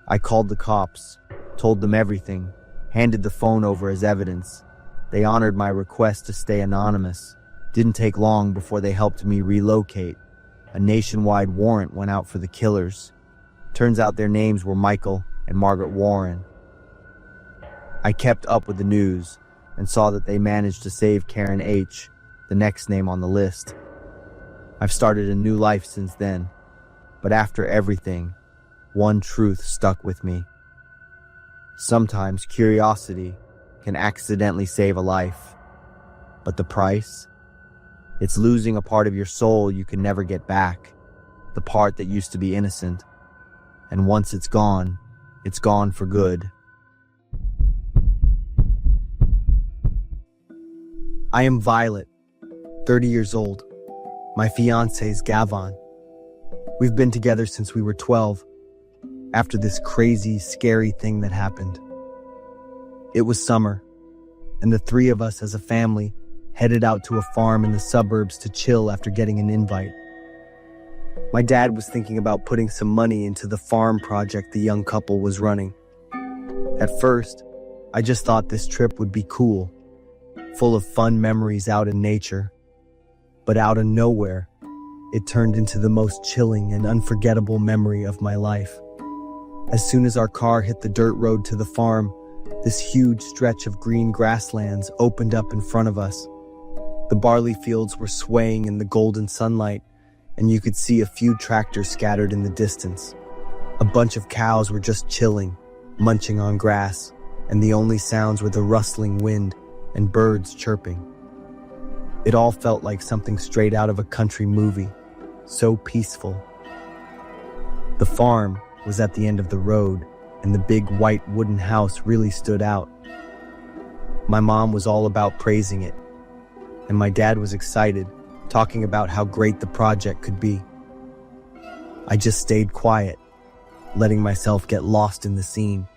I called the cops, told them everything, handed the phone over as evidence. They honored my request to stay anonymous. Didn't take long before they helped me relocate. A nationwide warrant went out for the killers. Turns out their names were Michael and Margaret Warren. I kept up with the news and saw that they managed to save Karen H., the next name on the list. I've started a new life since then, but after everything, one truth stuck with me. Sometimes curiosity can accidentally save a life, but the price? It's losing a part of your soul you can never get back, the part that used to be innocent. And once it's gone for good. I am Violet, 30 years old. My fiancé's Gavon. We've been together since we were 12, after this crazy, scary thing that happened. It was summer, and the 3 of us as a family headed out to a farm in the suburbs to chill after getting an invite. My dad was thinking about putting some money into the farm project the young couple was running. At first, I just thought this trip would be cool, full of fun memories out in nature. But out of nowhere, it turned into the most chilling and unforgettable memory of my life. As soon as our car hit the dirt road to the farm, this huge stretch of green grasslands opened up in front of us. The barley fields were swaying in the golden sunlight, and you could see a few tractors scattered in the distance. A bunch of cows were just chilling, munching on grass, and the only sounds were the rustling wind and birds chirping. It all felt like something straight out of a country movie, so peaceful. The farm was at the end of the road, and the big white wooden house really stood out. My mom was all about praising it, and my dad was excited, talking about how great the project could be. I just stayed quiet, letting myself get lost in the scene.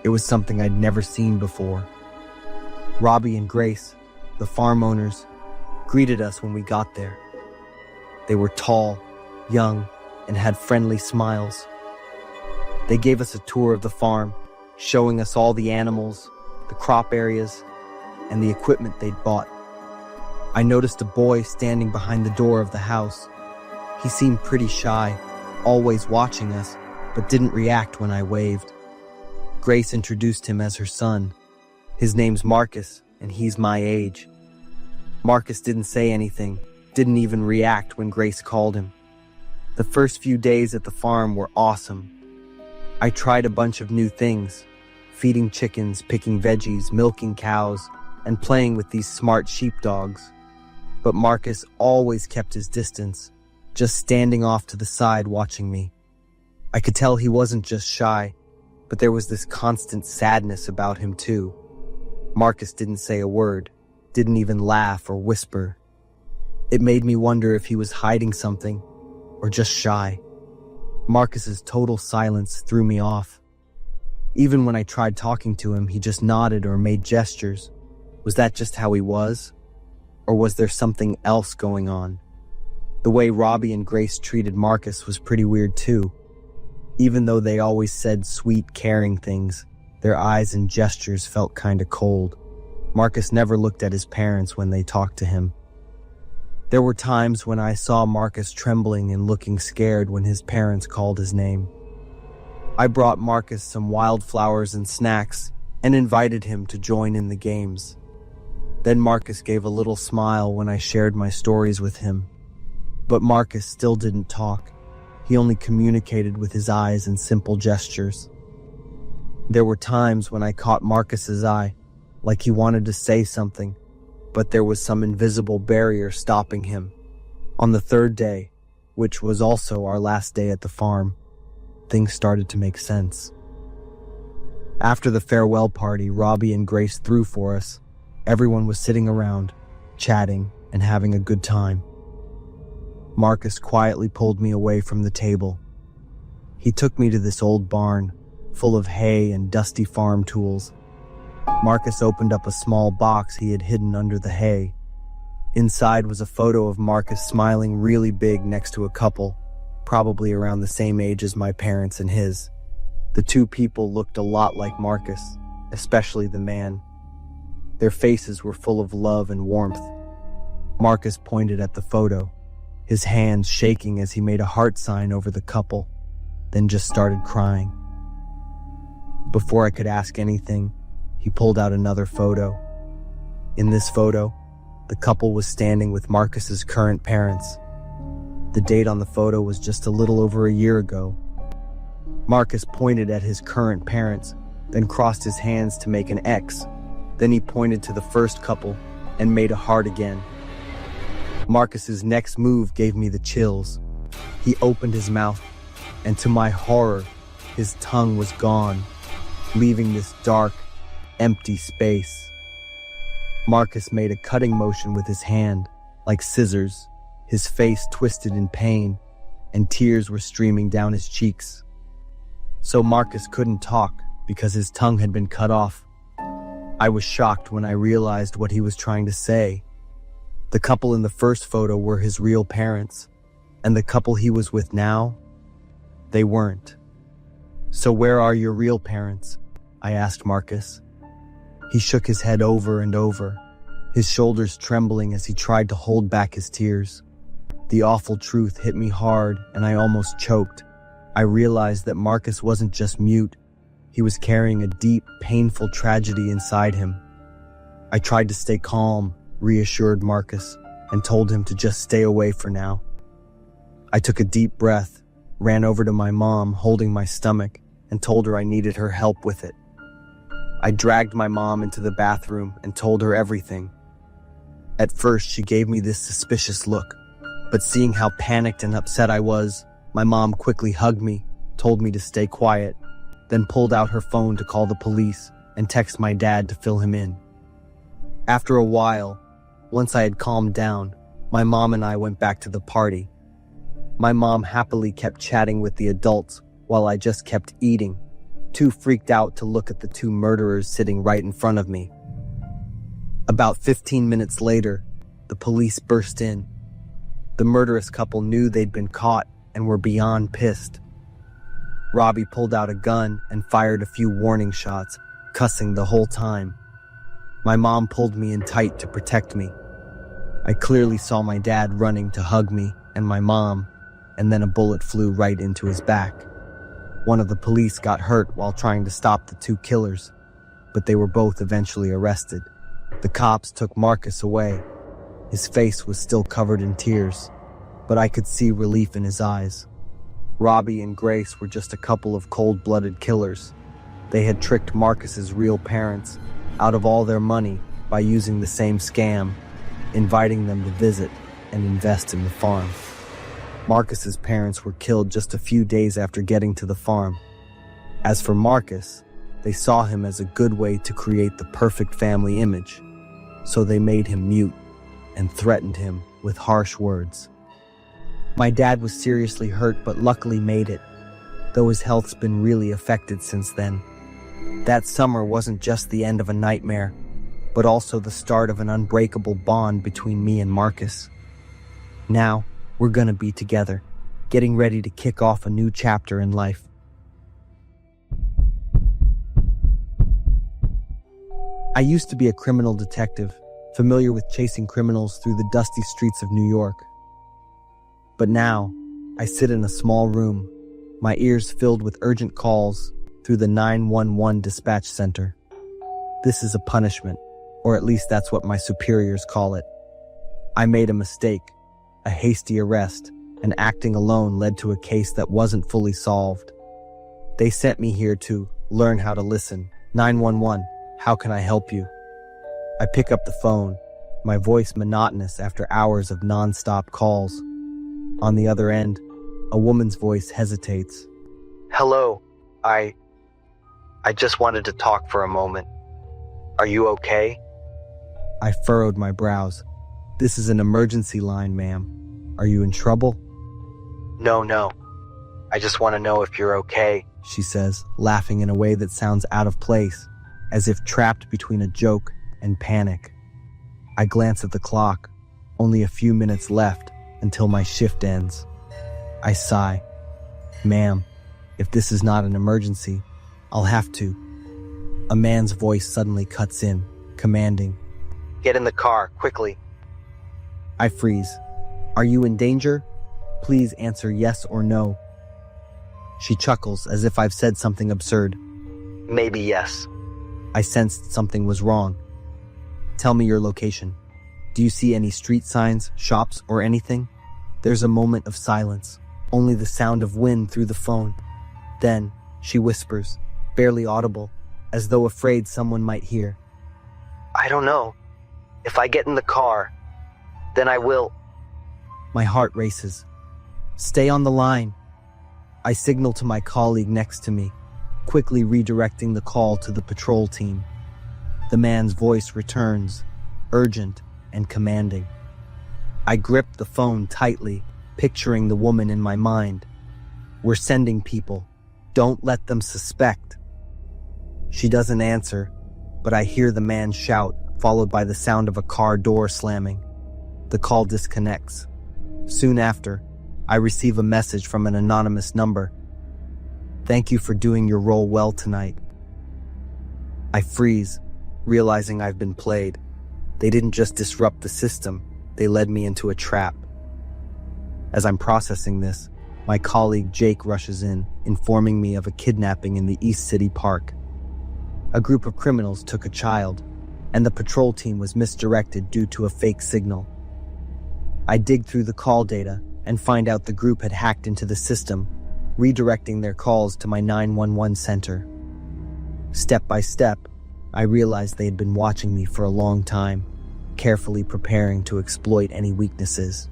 It was something I'd never seen before. Robbie and Grace, the farm owners, greeted us when we got there. They were tall, young, and had friendly smiles. They gave us a tour of the farm, showing us all the animals, the crop areas, and the equipment they'd bought. I noticed a boy standing behind the door of the house. He seemed pretty shy, always watching us, but didn't react when I waved. Grace introduced him as her son. His name's Marcus, and he's my age. Marcus didn't say anything, didn't even react when Grace called him. The first few days at the farm were awesome. I tried a bunch of new things, feeding chickens, picking veggies, milking cows, and playing with these smart sheepdogs. But Marcus always kept his distance, just standing off to the side watching me. I could tell he wasn't just shy, but there was this constant sadness about him too. Marcus didn't say a word, didn't even laugh or whisper. It made me wonder if he was hiding something, or just shy. Marcus's total silence threw me off. Even when I tried talking to him, he just nodded or made gestures. Was that just how he was? Or was there something else going on? The way Robbie and Grace treated Marcus was pretty weird too. Even though they always said sweet, caring things, their eyes and gestures felt kinda cold. Marcus never looked at his parents when they talked to him. There were times when I saw Marcus trembling and looking scared when his parents called his name. I brought Marcus some wildflowers and snacks and invited him to join in the games. Then Marcus gave a little smile when I shared my stories with him. But Marcus still didn't talk. He only communicated with his eyes and simple gestures. There were times when I caught Marcus's eye, like he wanted to say something, but there was some invisible barrier stopping him. On the third day, which was also our last day at the farm, things started to make sense. After the farewell party Robbie and Grace threw for us, everyone was sitting around, chatting and having a good time. Marcus quietly pulled me away from the table. He took me to this old barn, full of hay and dusty farm tools. Marcus opened up a small box he had hidden under the hay. Inside was a photo of Marcus smiling really big next to a couple, probably around the same age as my parents and his. The two people looked a lot like Marcus, especially the man. Their faces were full of love and warmth. Marcus pointed at the photo, his hands shaking as he made a heart sign over the couple, then just started crying. Before I could ask anything, he pulled out another photo. In this photo, the couple was standing with Marcus's current parents. The date on the photo was just a little over a year ago. Marcus pointed at his current parents, then crossed his hands to make an X. Then he pointed to the first couple and made a heart again. Marcus's next move gave me the chills. He opened his mouth, and to my horror, his tongue was gone, leaving this dark, empty space. Marcus made a cutting motion with his hand, like scissors. His face twisted in pain, and tears were streaming down his cheeks. So Marcus couldn't talk because his tongue had been cut off. I was shocked when I realized what he was trying to say. The couple in the first photo were his real parents, and the couple he was with now, they weren't. "So where are your real parents?" I asked Marcus. He shook his head over and over, his shoulders trembling as he tried to hold back his tears. The awful truth hit me hard, and I almost choked. I realized that Marcus wasn't just mute. He was carrying a deep, painful tragedy inside him. I tried to stay calm, reassured Marcus, and told him to just stay away for now. I took a deep breath, ran over to my mom, holding my stomach, and told her I needed her help with it. I dragged my mom into the bathroom and told her everything. At first, she gave me this suspicious look, but seeing how panicked and upset I was, my mom quickly hugged me, told me to stay quiet, then pulled out her phone to call the police and text my dad to fill him in. After a while, once I had calmed down, my mom and I went back to the party. My mom happily kept chatting with the adults while I just kept eating, too freaked out to look at the two murderers sitting right in front of me. About 15 minutes later, the police burst in. The murderous couple knew they'd been caught and were beyond pissed. Robbie pulled out a gun and fired a few warning shots, cussing the whole time. My mom pulled me in tight to protect me. I clearly saw my dad running to hug me and my mom, and then a bullet flew right into his back. One of the police got hurt while trying to stop the two killers, but they were both eventually arrested. The cops took Marcus away. His face was still covered in tears, but I could see relief in his eyes. Robbie and Grace were just a couple of cold-blooded killers. They had tricked Marcus's real parents out of all their money by using the same scam, inviting them to visit and invest in the farm. Marcus's parents were killed just a few days after getting to the farm. As for Marcus, they saw him as a good way to create the perfect family image, so they made him mute and threatened him with harsh words. My dad was seriously hurt but luckily made it, though his health's been really affected since then. That summer wasn't just the end of a nightmare, but also the start of an unbreakable bond between me and Marcus. Now, we're gonna be together, getting ready to kick off a new chapter in life. I used to be a criminal detective, familiar with chasing criminals through the dusty streets of New York. But now, I sit in a small room, my ears filled with urgent calls through the 911 dispatch center. This is a punishment, or at least that's what my superiors call it. I made a mistake, a hasty arrest, and acting alone led to a case that wasn't fully solved. They sent me here to learn how to listen. 911, how can I help you? I pick up the phone, my voice monotonous after hours of non-stop calls. On the other end, a woman's voice hesitates. Hello, I just wanted to talk for a moment. Are you okay? I furrowed my brows. This is an emergency line, ma'am. Are you in trouble? No. I just want to know if you're okay, she says, laughing in a way that sounds out of place, as if trapped between a joke and panic. I glance at the clock. Only a few minutes left until my shift ends. I sigh. Ma'am, if this is not an emergency, I'll have to. A man's voice suddenly cuts in, commanding, Get in the car, quickly. I freeze. Are you in danger? Please answer yes or no. She chuckles as if I've said something absurd. Maybe yes. I sensed something was wrong. Tell me your location. Do you see any street signs, shops, or anything? There's a moment of silence, only the sound of wind through the phone. Then, she whispers, barely audible, as though afraid someone might hear. I don't know. If I get in the car, then I will. My heart races. Stay on the line. I signal to my colleague next to me, quickly redirecting the call to the patrol team. The man's voice returns, urgent and commanding. I grip the phone tightly, picturing the woman in my mind. We're sending people. Don't let them suspect. She doesn't answer, but I hear the man shout, followed by the sound of a car door slamming. The call disconnects. Soon after, I receive a message from an anonymous number. Thank you for doing your role well tonight. I freeze, realizing I've been played. They didn't just disrupt the system, they led me into a trap. As I'm processing this, my colleague Jake rushes in, informing me of a kidnapping in the East City Park. A group of criminals took a child, and the patrol team was misdirected due to a fake signal. I dig through the call data and find out the group had hacked into the system, redirecting their calls to my 911 center. Step by step, I realized they had been watching me for a long time, carefully preparing to exploit any weaknesses.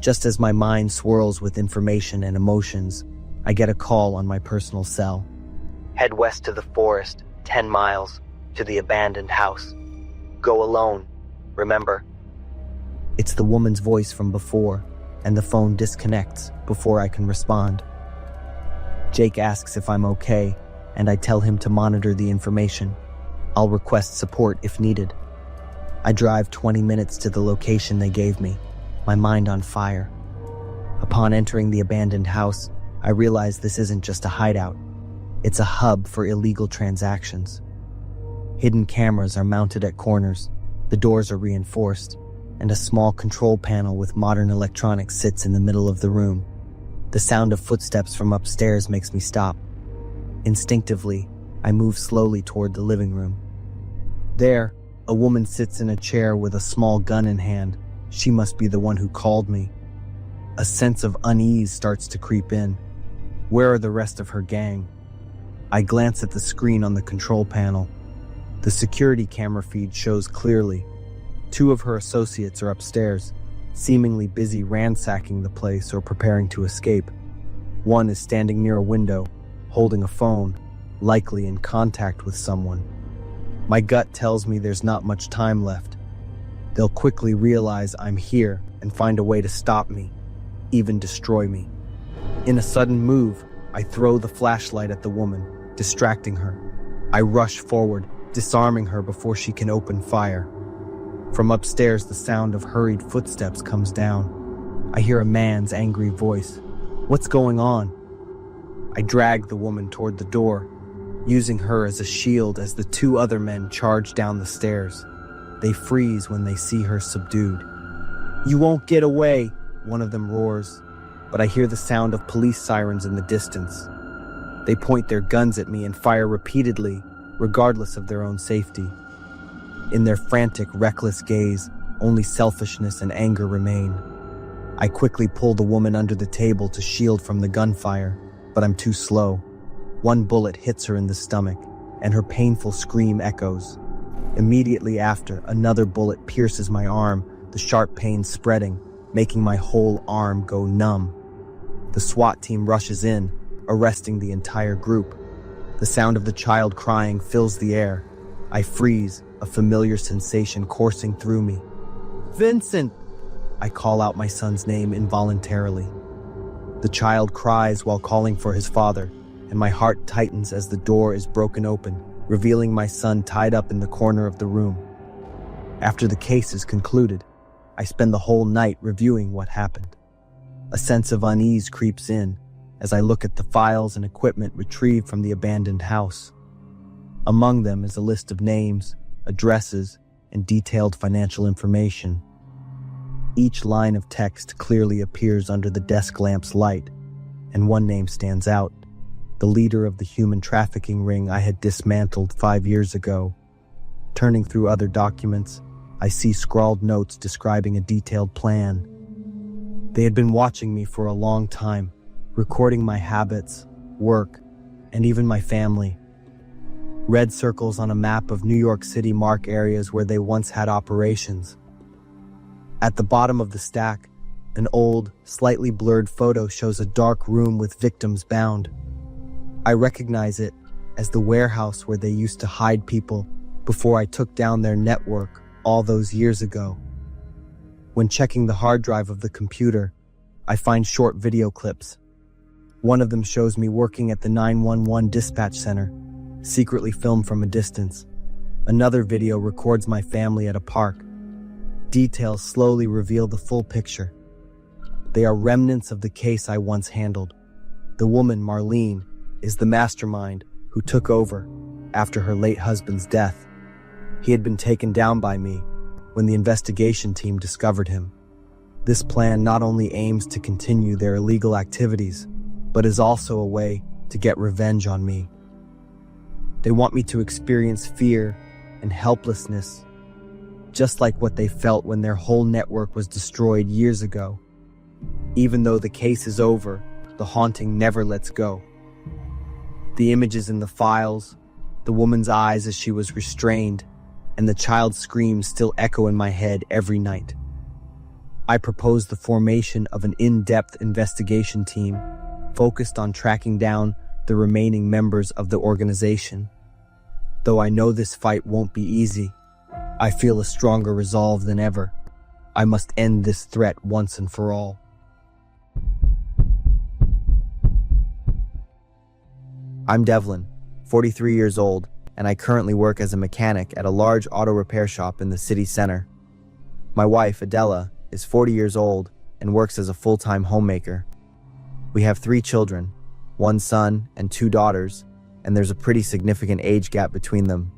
Just as my mind swirls with information and emotions, I get a call on my personal cell. Head west to the forest, 10 miles, to the abandoned house. Go alone, remember? It's the woman's voice from before, and the phone disconnects before I can respond. Jake asks if I'm okay, and I tell him to monitor the information. I'll request support if needed. I drive 20 minutes to the location they gave me, my mind on fire. Upon entering the abandoned house, I realize this isn't just a hideout. It's a hub for illegal transactions. Hidden cameras are mounted at corners, the doors are reinforced, and a small control panel with modern electronics sits in the middle of the room. The sound of footsteps from upstairs makes me stop. Instinctively, I move slowly toward the living room. There, a woman sits in a chair with a small gun in hand. She must be the one who called me. A sense of unease starts to creep in. Where are the rest of her gang? I glance at the screen on the control panel. The security camera feed shows clearly. 2 of her associates are upstairs, seemingly busy ransacking the place or preparing to escape. One is standing near a window, holding a phone, likely in contact with someone. My gut tells me there's not much time left. They'll quickly realize I'm here and find a way to stop me, even destroy me. In a sudden move, I throw the flashlight at the woman, distracting her. I rush forward, disarming her before she can open fire. From upstairs, the sound of hurried footsteps comes down. I hear a man's angry voice. What's going on? I drag the woman toward the door, using her as a shield as the 2 other men charge down the stairs. They freeze when they see her subdued. "You won't get away," one of them roars, but I hear the sound of police sirens in the distance. They point their guns at me and fire repeatedly, regardless of their own safety. In their frantic, reckless gaze, only selfishness and anger remain. I quickly pull the woman under the table to shield from the gunfire, but I'm too slow. One bullet hits her in the stomach, and her painful scream echoes. Immediately after, another bullet pierces my arm, the sharp pain spreading, making my whole arm go numb. The SWAT team rushes in, arresting the entire group. The sound of the child crying fills the air. I freeze, a familiar sensation coursing through me. "Vincent!" I call out my son's name involuntarily. The child cries while calling for his father, and my heart tightens as the door is broken open, revealing my son tied up in the corner of the room. After the case is concluded, I spend the whole night reviewing what happened. A sense of unease creeps in as I look at the files and equipment retrieved from the abandoned house. Among them is a list of names, addresses, and detailed financial information. Each line of text clearly appears under the desk lamp's light, and one name stands out: the leader of the human trafficking ring I had dismantled 5 years ago. Turning through other documents, I see scrawled notes describing a detailed plan. They had been watching me for a long time, recording my habits, work, and even my family. Red circles on a map of New York City mark areas where they once had operations. At the bottom of the stack, an old, slightly blurred photo shows a dark room with victims bound. I recognize it as the warehouse where they used to hide people before I took down their network all those years ago. When checking the hard drive of the computer, I find short video clips. One of them shows me working at the 911 dispatch center, secretly filmed from a distance. Another video records my family at a park. Details slowly reveal the full picture. They are remnants of the case I once handled. The woman, Marlene, is the mastermind who took over after her late husband's death. He had been taken down by me when the investigation team discovered him. This plan not only aims to continue their illegal activities, but is also a way to get revenge on me. They want me to experience fear and helplessness, just like what they felt when their whole network was destroyed years ago. Even though the case is over, the haunting never lets go. The images in the files, the woman's eyes as she was restrained, and the child's screams still echo in my head every night. I propose the formation of an in-depth investigation team focused on tracking down the remaining members of the organization. Though I know this fight won't be easy, I feel a stronger resolve than ever. I must end this threat once and for all. I'm Devlin, 43 years old, and I currently work as a mechanic at a large auto repair shop in the city center. My wife, Adela, is 40 years old and works as a full-time homemaker. We have 3 children, 1 son and 2 daughters, and there's a pretty significant age gap between them.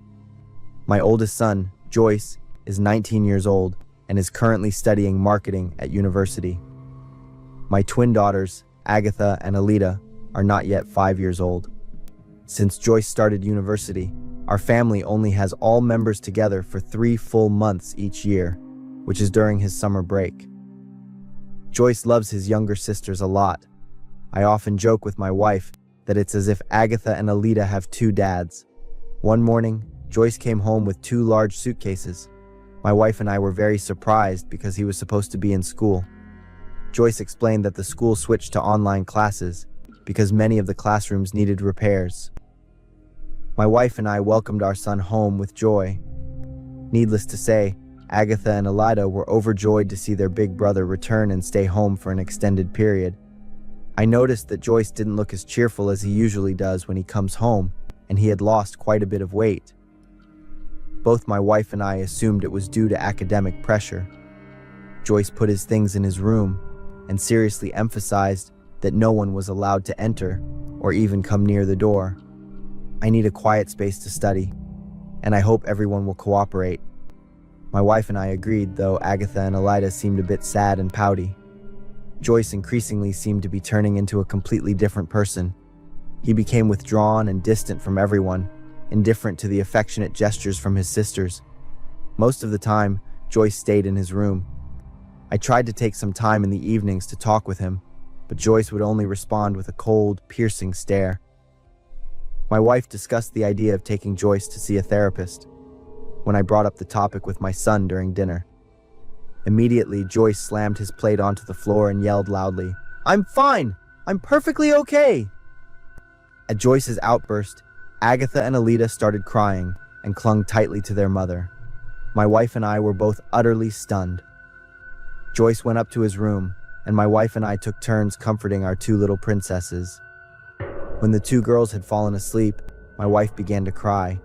My oldest son, Joyce, is 19 years old and is currently studying marketing at university. My twin daughters, Agatha and Alita, are not yet 5 years old. Since Joyce started university, our family only has all members together for 3 full months each year, which is during his summer break. Joyce loves his younger sisters a lot. I often joke with my wife that it's as if Agatha and Alita have 2 dads. One morning, Joyce came home with 2 large suitcases. My wife and I were very surprised because he was supposed to be in school. Joyce explained that the school switched to online classes because many of the classrooms needed repairs. My wife and I welcomed our son home with joy. Needless to say, Agatha and Alida were overjoyed to see their big brother return and stay home for an extended period. I noticed that Joyce didn't look as cheerful as he usually does when he comes home, and he had lost quite a bit of weight. Both my wife and I assumed it was due to academic pressure. Joyce put his things in his room and seriously emphasized that no one was allowed to enter or even come near the door. I need a quiet space to study, and I hope everyone will cooperate. My wife and I agreed, though Agatha and Elida seemed a bit sad and pouty. Joyce increasingly seemed to be turning into a completely different person. He became withdrawn and distant from everyone, indifferent to the affectionate gestures from his sisters. Most of the time, Joyce stayed in his room. I tried to take some time in the evenings to talk with him, but Joyce would only respond with a cold, piercing stare. My wife discussed the idea of taking Joyce to see a therapist when I brought up the topic with my son during dinner. Immediately, Joyce slammed his plate onto the floor and yelled loudly, "I'm fine! I'm perfectly okay!" At Joyce's outburst, Agatha and Alida started crying and clung tightly to their mother. My wife and I were both utterly stunned. Joyce went up to his room, and my wife and I took turns comforting our two little princesses. When the two girls had fallen asleep, my wife began to cry.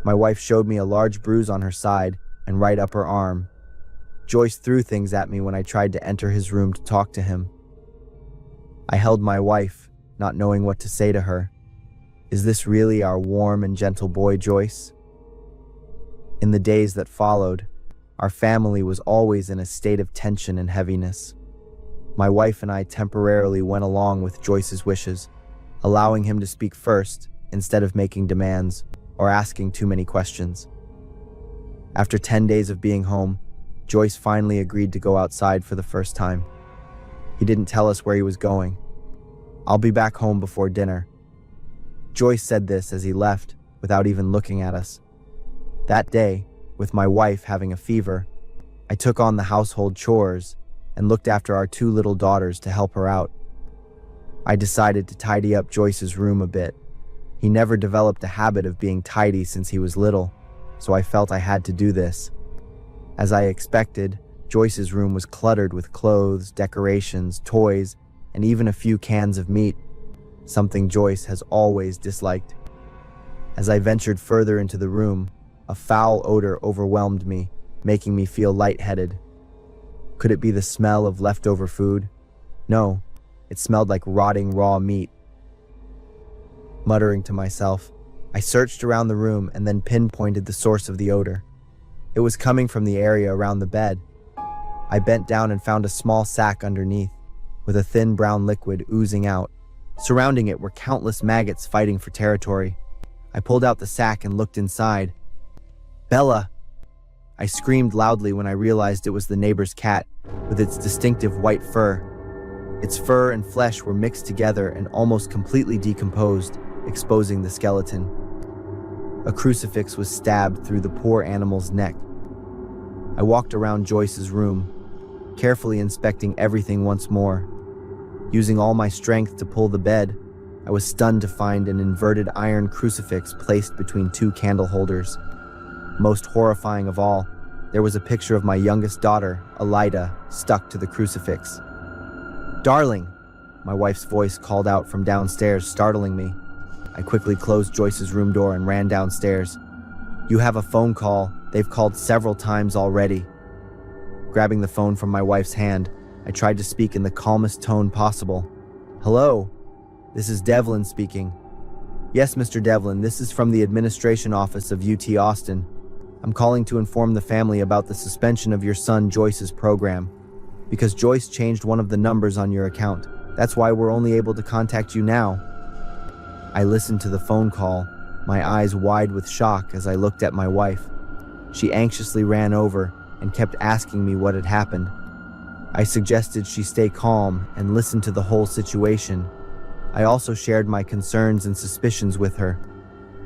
My wife showed me a large bruise on her side and right upper arm. Joyce threw things at me when I tried to enter his room to talk to him. I held my wife, not knowing what to say to her. Is this really our warm and gentle boy, Joyce? In the days that followed, our family was always in a state of tension and heaviness. My wife and I temporarily went along with Joyce's wishes, allowing him to speak first instead of making demands or asking too many questions. After 10 days of being home, Joyce finally agreed to go outside for the first time. He didn't tell us where he was going. "I'll be back home before dinner." Joyce said this as he left without even looking at us. That day, with my wife having a fever, I took on the household chores and looked after our two little daughters to help her out. I decided to tidy up Joyce's room a bit. He never developed a habit of being tidy since he was little, so I felt I had to do this. As I expected, Joyce's room was cluttered with clothes, decorations, toys, and even a few cans of meat, something Joyce has always disliked. As I ventured further into the room, a foul odor overwhelmed me, making me feel lightheaded. Could it be the smell of leftover food? No, it smelled like rotting raw meat. Muttering to myself, I searched around the room and then pinpointed the source of the odor. It was coming from the area around the bed. I bent down and found a small sack underneath, with a thin brown liquid oozing out. Surrounding it were countless maggots fighting for territory. I pulled out the sack and looked inside. "Bella!" I screamed loudly when I realized it was the neighbor's cat, with its distinctive white fur. Its fur and flesh were mixed together and almost completely decomposed, exposing the skeleton. A crucifix was stabbed through the poor animal's neck. I walked around Joyce's room, carefully inspecting everything once more. Using all my strength to pull the bed, I was stunned to find an inverted iron crucifix placed between two candle holders. Most horrifying of all, there was a picture of my youngest daughter, Elida, stuck to the crucifix. "Darling!" My wife's voice called out from downstairs, startling me. I quickly closed Joyce's room door and ran downstairs. "You have a phone call. They've called several times already." Grabbing the phone from my wife's hand, I tried to speak in the calmest tone possible. "Hello, this is Devlin speaking." "Yes, Mr. Devlin, this is from the administration office of UT Austin. I'm calling to inform the family about the suspension of your son Joyce's program. Because Joyce changed one of the numbers on your account. That's why we're only able to contact you now." I listened to the phone call, my eyes wide with shock as I looked at my wife. She anxiously ran over and kept asking me what had happened. I suggested she stay calm and listen to the whole situation. I also shared my concerns and suspicions with her.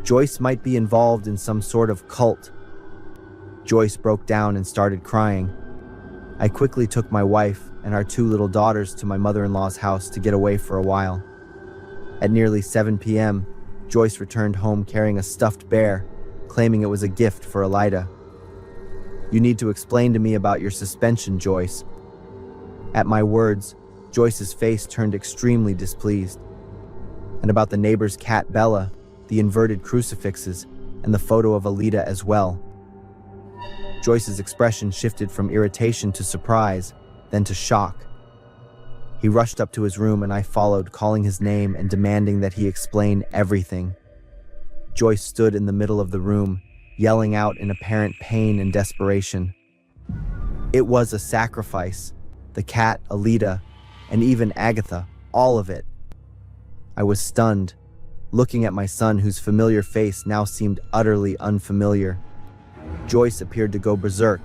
Joyce might be involved in some sort of cult. Joyce broke down and started crying. I quickly took my wife and our two little daughters to my mother-in-law's house to get away for a while. At nearly 7 p.m., Joyce returned home carrying a stuffed bear, claiming it was a gift for Elida. "You need to explain to me about your suspension, Joyce." At my words, Joyce's face turned extremely displeased. "And about the neighbor's cat Bella, the inverted crucifixes, and the photo of Elida as well." Joyce's expression shifted from irritation to surprise, then to shock. He rushed up to his room and I followed, calling his name and demanding that he explain everything. Joyce stood in the middle of the room, yelling out in apparent pain and desperation. It was a sacrifice. The cat, Alita, and even Agatha, all of it. I was stunned, looking at my son whose familiar face now seemed utterly unfamiliar. Joyce appeared to go berserk,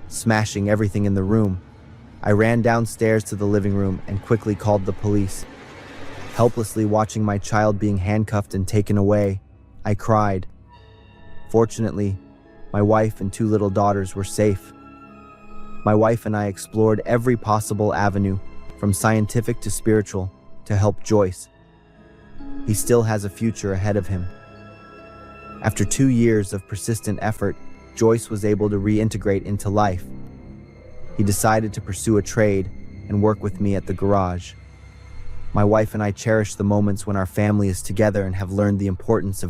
smashing everything in the room. I ran downstairs to the living room and quickly called the police. Helplessly watching my child being handcuffed and taken away, I cried. Fortunately, my wife and 2 little daughters were safe. My wife and I explored every possible avenue, from scientific to spiritual, to help Joyce. He still has a future ahead of him. After 2 years of persistent effort, Joyce was able to reintegrate into life. He decided to pursue a trade and work with me at the garage. My wife and I cherish the moments when our family is together and have learned the importance of